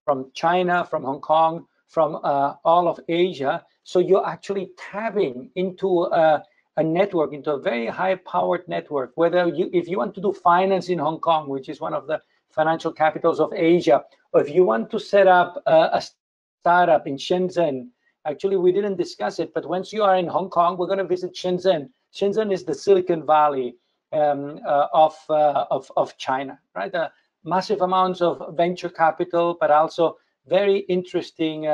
from China, from Hong Kong, from all of Asia. So you're actually tapping into a network, into a very high-powered network. If you want to do finance in Hong Kong, which is one of the financial capitals of Asia, or if you want to set up a startup in Shenzhen. Actually, we didn't discuss it, but once you are in Hong Kong, we're going to visit Shenzhen. Shenzhen is the Silicon Valley of China, right? Massive amounts of venture capital, but also very interesting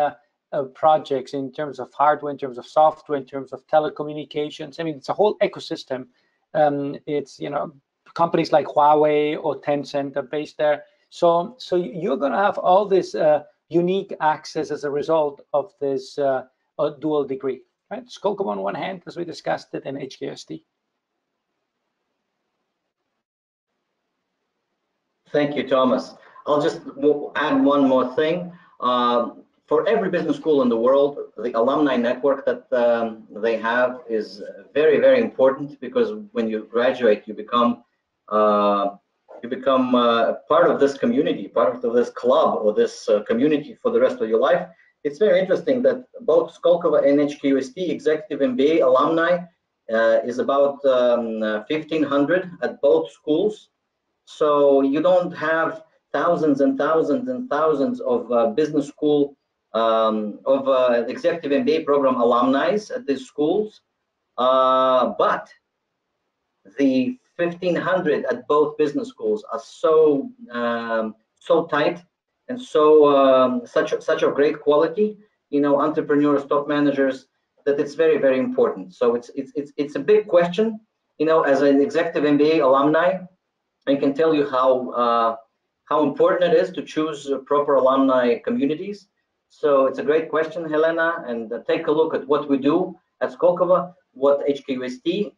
projects in terms of hardware, in terms of software, in terms of telecommunications. I mean, it's a whole ecosystem. It's, companies like Huawei or Tencent are based there. So you're going to have all this unique access as a result of this dual degree, right? Skolkovo on one hand, as we discussed it, and HKUST. Thank you, Thomas. I'll just add one more thing. For every business school in the world, the alumni network that they have is very, very important, because when you graduate, you become part of this community, part of this club or this community for the rest of your life. It's very interesting that both Skolkovo and HKUST Executive MBA alumni is about 1,500 at both schools. So you don't have thousands and thousands and thousands of business school executive MBA program alumni at these schools, but the 1,500 at both business schools are so tight and such a great quality, entrepreneurs, top managers, that it's very, very important. So it's a big question, as an executive MBA alumni. I can tell you how important it is to choose proper alumni communities. So it's a great question, Helena, and take a look at what we do at Skolkovo, what HKUST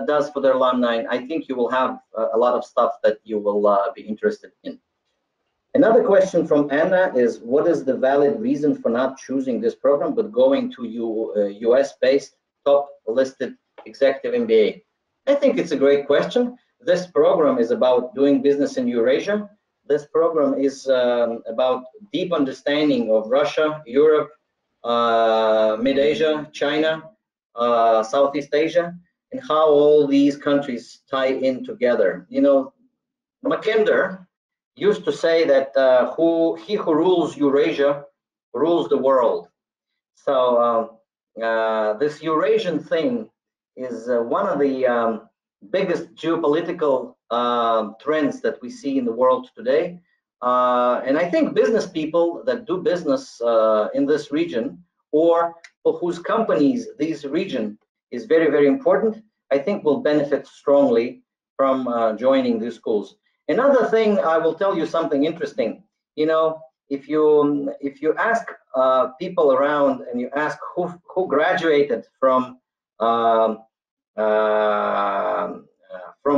does for their alumni. I think you will have a lot of stuff that you will be interested in. Another question from Anna is, what is the valid reason for not choosing this program but going to US-based top listed executive MBA? I think it's a great question. This program is about doing business in Eurasia. This program is about deep understanding of Russia, Europe, Mid-Asia, China, Southeast Asia, and how all these countries tie in together. Mackinder used to say that he who rules Eurasia rules the world. So this Eurasian thing is one of the biggest geopolitical trends that we see in the world today. And I think business people that do business in this region, or for whose companies this region is very, very important, I think will benefit strongly from joining these schools. Another thing, I will tell you something interesting. if you ask people around and you ask who graduated from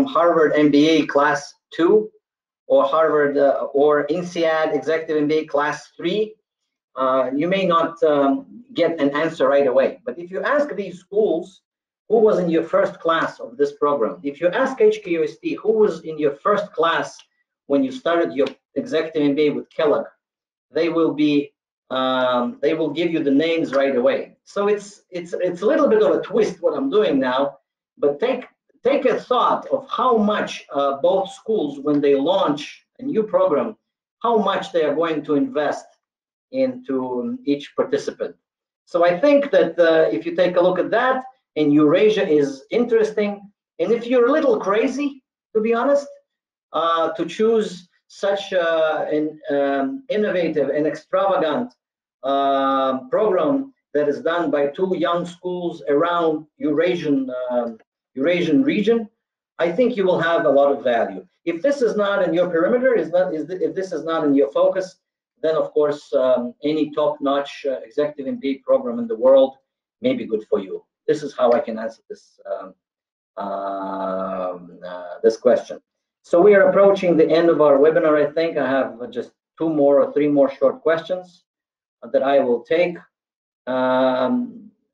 Harvard MBA class 2 or Harvard or INSEAD Executive MBA class 3, you may not get an answer right away. But if you ask these schools, who was in your first class of this program? If you ask HKUST, who was in your first class when you started your Executive MBA with Kellogg, they will give you the names right away. So it's a little bit of a twist what I'm doing now, but take a thought of how much both schools, when they launch a new program, how much they are going to invest into each participant. So I think that if you take a look at that, and Eurasia is interesting, and if you're a little crazy, to be honest, to choose such an innovative and extravagant program that is done by 2 young schools around Eurasian region, I think you will have a lot of value. If this is not in your perimeter, if this is not in your focus, then of course any top-notch executive MBA program in the world may be good for you. This is how I can answer this this question. So we are approaching the end of our webinar. I think I have just 2 more or 3 more short questions that I will take.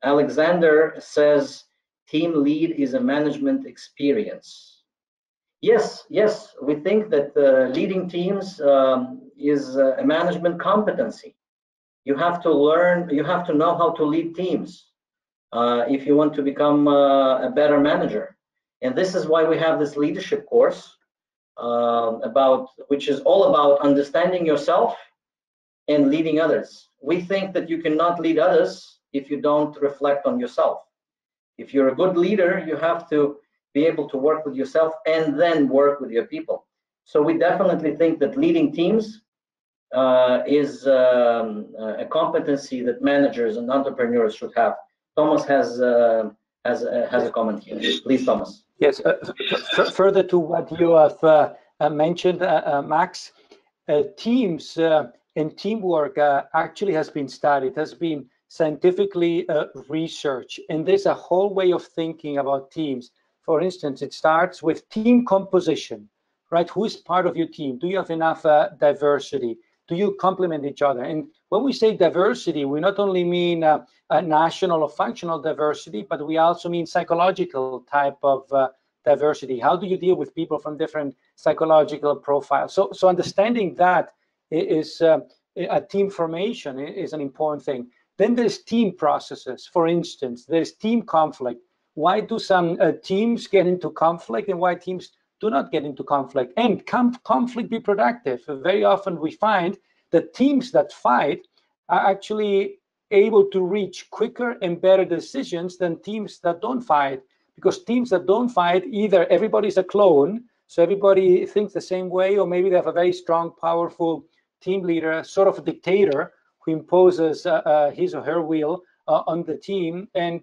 Alexander says, team lead is a management experience. Yes, we think that leading teams is a management competency. You have to learn, you have to know how to lead teams if you want to become a better manager. And this is why we have this leadership course which is all about understanding yourself and leading others. We think that you cannot lead others if you don't reflect on yourself. If you're a good leader, you have to be able to work with yourself and then work with your people. So we definitely think that leading teams is a competency that managers and entrepreneurs should have. Thomas has a comment here. Please, Thomas. Yes, further to what you have mentioned, Max, teams and teamwork actually has been studied, has been scientifically researched, and there's a whole way of thinking about teams. For instance, it starts with team composition, right? Who is part of your team? Do you have enough diversity? Do you complement each other? And when we say diversity, we not only mean a national or functional diversity, but we also mean psychological type of diversity. How do you deal with people from different psychological profiles? So understanding that is a team formation is an important thing. Then there's team processes. For instance, there's team conflict. Why do some teams get into conflict and why teams do not get into conflict? And can conflict be productive? Very often we find that teams that fight are actually able to reach quicker and better decisions than teams that don't fight. Because teams that don't fight, either everybody's a clone, so everybody thinks the same way, or maybe they have a very strong, powerful team leader, sort of a dictator, who imposes his or her will on the team, and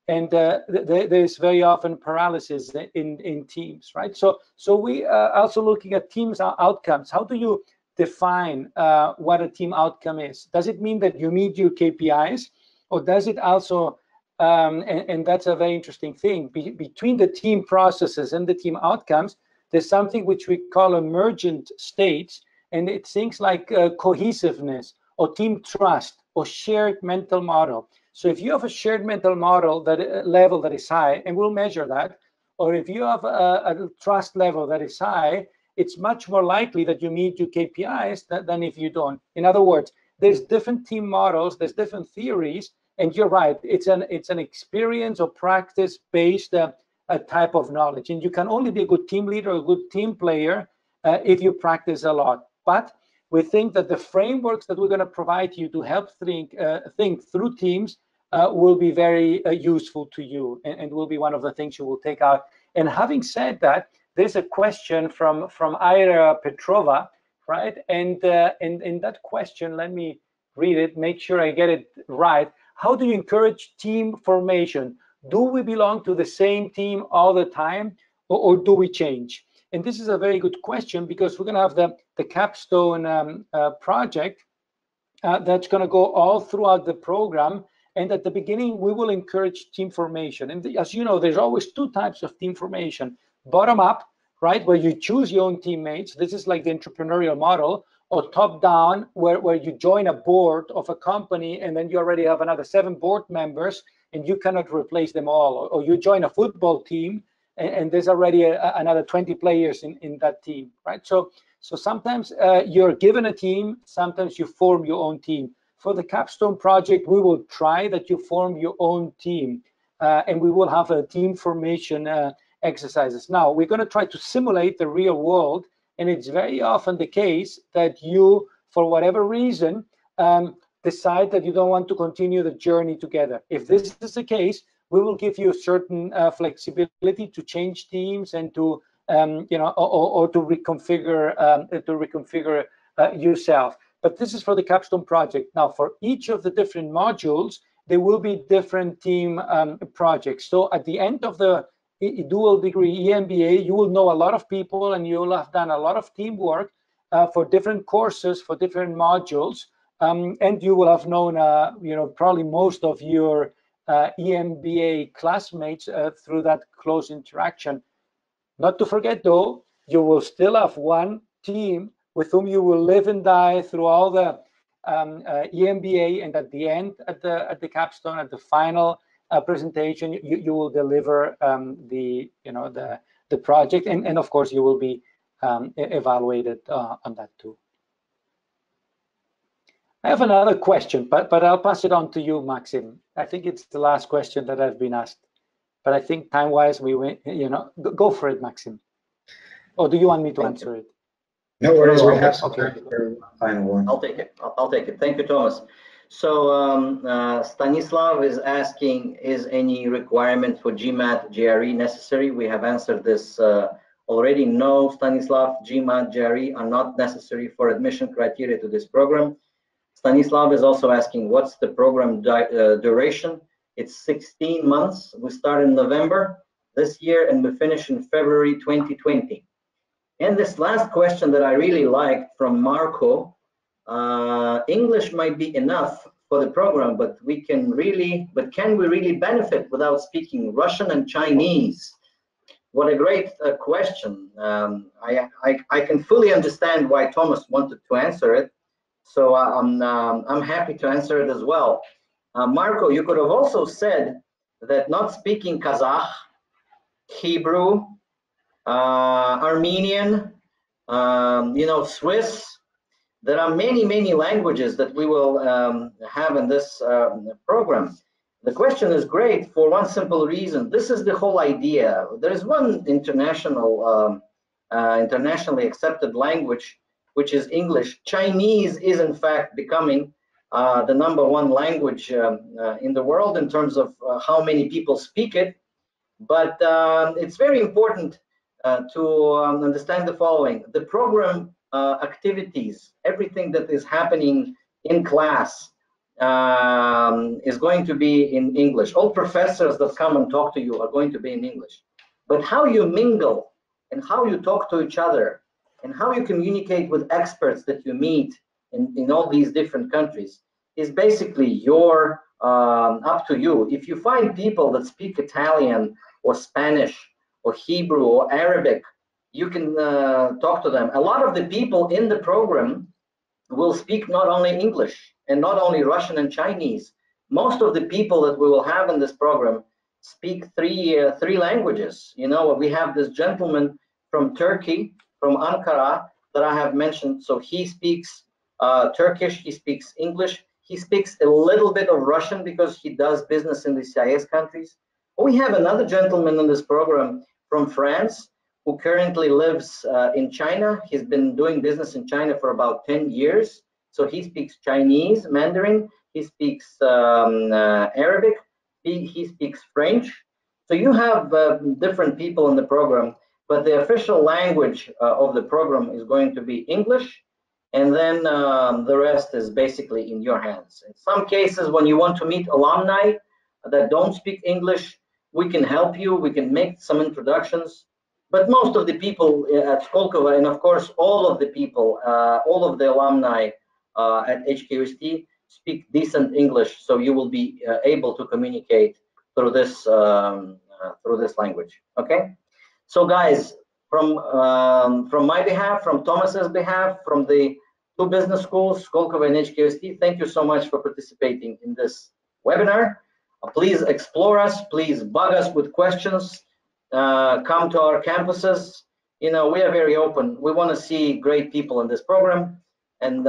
there's very often paralysis in teams, right? So we are also looking at teams outcomes. How do you define what a team outcome is? Does it mean that you meet your KPIs, or does it also, and that's a very interesting thing, between the team processes and the team outcomes, there's something which we call emergent states, and it's things like cohesiveness, or team trust, or shared mental model. So if you have a shared mental model level that is high, and we'll measure that, or if you have a trust level that is high, it's much more likely that you meet your KPIs than if you don't. In other words, there's different team models, there's different theories, and you're right, it's an experience or practice-based type of knowledge. And you can only be a good team leader or a good team player if you practice a lot. But we think that the frameworks that we're going to provide you to help think through teams will be very useful to you, and will be one of the things you will take out. And having said that, there's a question from Ira Petrova, right? And in that question, let me read it, make sure I get it right. How do you encourage team formation? Do we belong to the same team all the time, or do we change? And this is a very good question, because we're going to have the capstone project that's going to go all throughout the program. And at the beginning, we will encourage team formation. And as you know, there's always two types of team formation: bottom up, right, where you choose your own teammates. This is like the entrepreneurial model. Or top down, where you join a board of a company, and then you already have another 7 board members, and you cannot replace them all. Or you join a football team, and there's already another 20 players in that team, right? So sometimes you're given a team, sometimes you form your own team. For the capstone project, we will try that you form your own team, and we will have a team formation exercises. Now, we're going to try to simulate the real world. And it's very often the case that you, for whatever reason, decide that you don't want to continue the journey together. If this is the case, we will give you a certain flexibility to change teams and to, or to reconfigure yourself. But this is for the capstone project. Now, for each of the different modules, there will be different team projects. So at the end of the dual degree EMBA, you will know a lot of people, and you will have done a lot of teamwork for different courses, for different modules, and you will have known, probably most of your EMBA classmates through that close interaction. Not to forget, though, you will still have one team with whom you will live and die through all the EMBA, and at the end, at the capstone, at the final presentation, you will deliver the project, and of course you will be evaluated on that too. I have another question, but I'll pass it on to you, Maxim. I think it's the last question that I've been asked, but I think time-wise we went. Go for it, Maxim. Or do you want me to answer it? No worries. We have some time for final one. I'll take it. I'll take it. Thank you, Tomas. So Stanislav is asking, is any requirement for GMAT GRE necessary? We have answered this already. No, Stanislav, GMAT GRE are not necessary for admission criteria to this program. Stanislav is also asking, what's the program duration? It's 16 months. We start in November this year, and we finish in February 2020. And this last question that I really liked from Marco, English might be enough for the program, but can we really benefit without speaking Russian and Chinese? What a great question. I can fully understand why Tomas wanted to answer it, so I'm happy to answer it as well. Marco, you could have also said that not speaking Kazakh, Hebrew, Armenian, Swiss. There are many languages that we will have in this program. The question is great for one simple reason. This is the whole idea. There is one internationally accepted language, which is English. Chinese is in fact becoming the #1 language in the world in terms of how many people speak it. But it's very important to understand the following. The program activities, everything that is happening in class is going to be in English. All professors that come and talk to you are going to be in English. But how you mingle and how you talk to each other and how you communicate with experts that you meet in all these different countries is basically up to you. If you find people that speak Italian or Spanish or Hebrew or Arabic, you can talk to them. A lot of the people in the program will speak not only English and not only Russian and Chinese. Most of the people that we will have in this program speak three languages. We have this gentleman from Turkey, from Ankara, that I have mentioned. So he speaks Turkish, he speaks English, he speaks a little bit of Russian because he does business in the CIS countries. We have another gentleman in this program from France who currently lives in China. He's been doing business in China for about 10 years. So he speaks Chinese, Mandarin, he speaks Arabic, he speaks French. So you have different people in the program, but the official language of the program is going to be English. And then the rest is basically in your hands. In some cases, when you want to meet alumni that don't speak English, we can help you. We can make some introductions. But most of the people at Skolkovo, and of course all of the people, all of the alumni at HKUST speak decent English, so you will be able to communicate through this language. Okay, so guys, from my behalf, from Tomas's behalf, from the two business schools, Skolkovo and HKUST, thank you so much for participating in this webinar. Please explore us, please bug us with questions, come to our campuses. You know, we are very open. We want to see great people in this program. And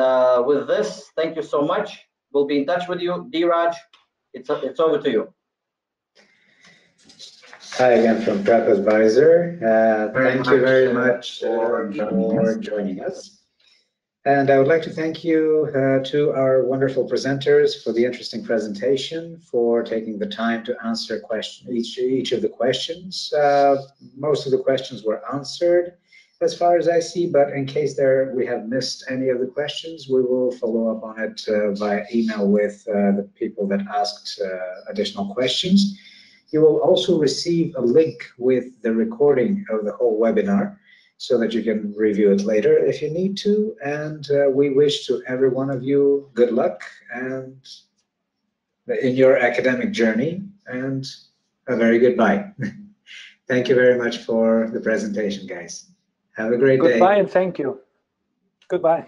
with this, thank you so much. We'll be in touch with you. D-Raj, it's over to you. Hi again from Prep Advisor. Thank you very much for joining us. And I would like to thank you to our wonderful presenters for the interesting presentation, for taking the time to answer each of the questions. Most of the questions were answered as far as I see, but in case we have missed any of the questions, we will follow up on it via email with the people that asked additional questions. You will also receive a link with the recording of the whole webinar, so that you can review it later if you need to. And we wish to every one of you good luck and in your academic journey, and a very good bye. Thank you very much for the presentation, guys. Have a great day. Goodbye and thank you. Goodbye.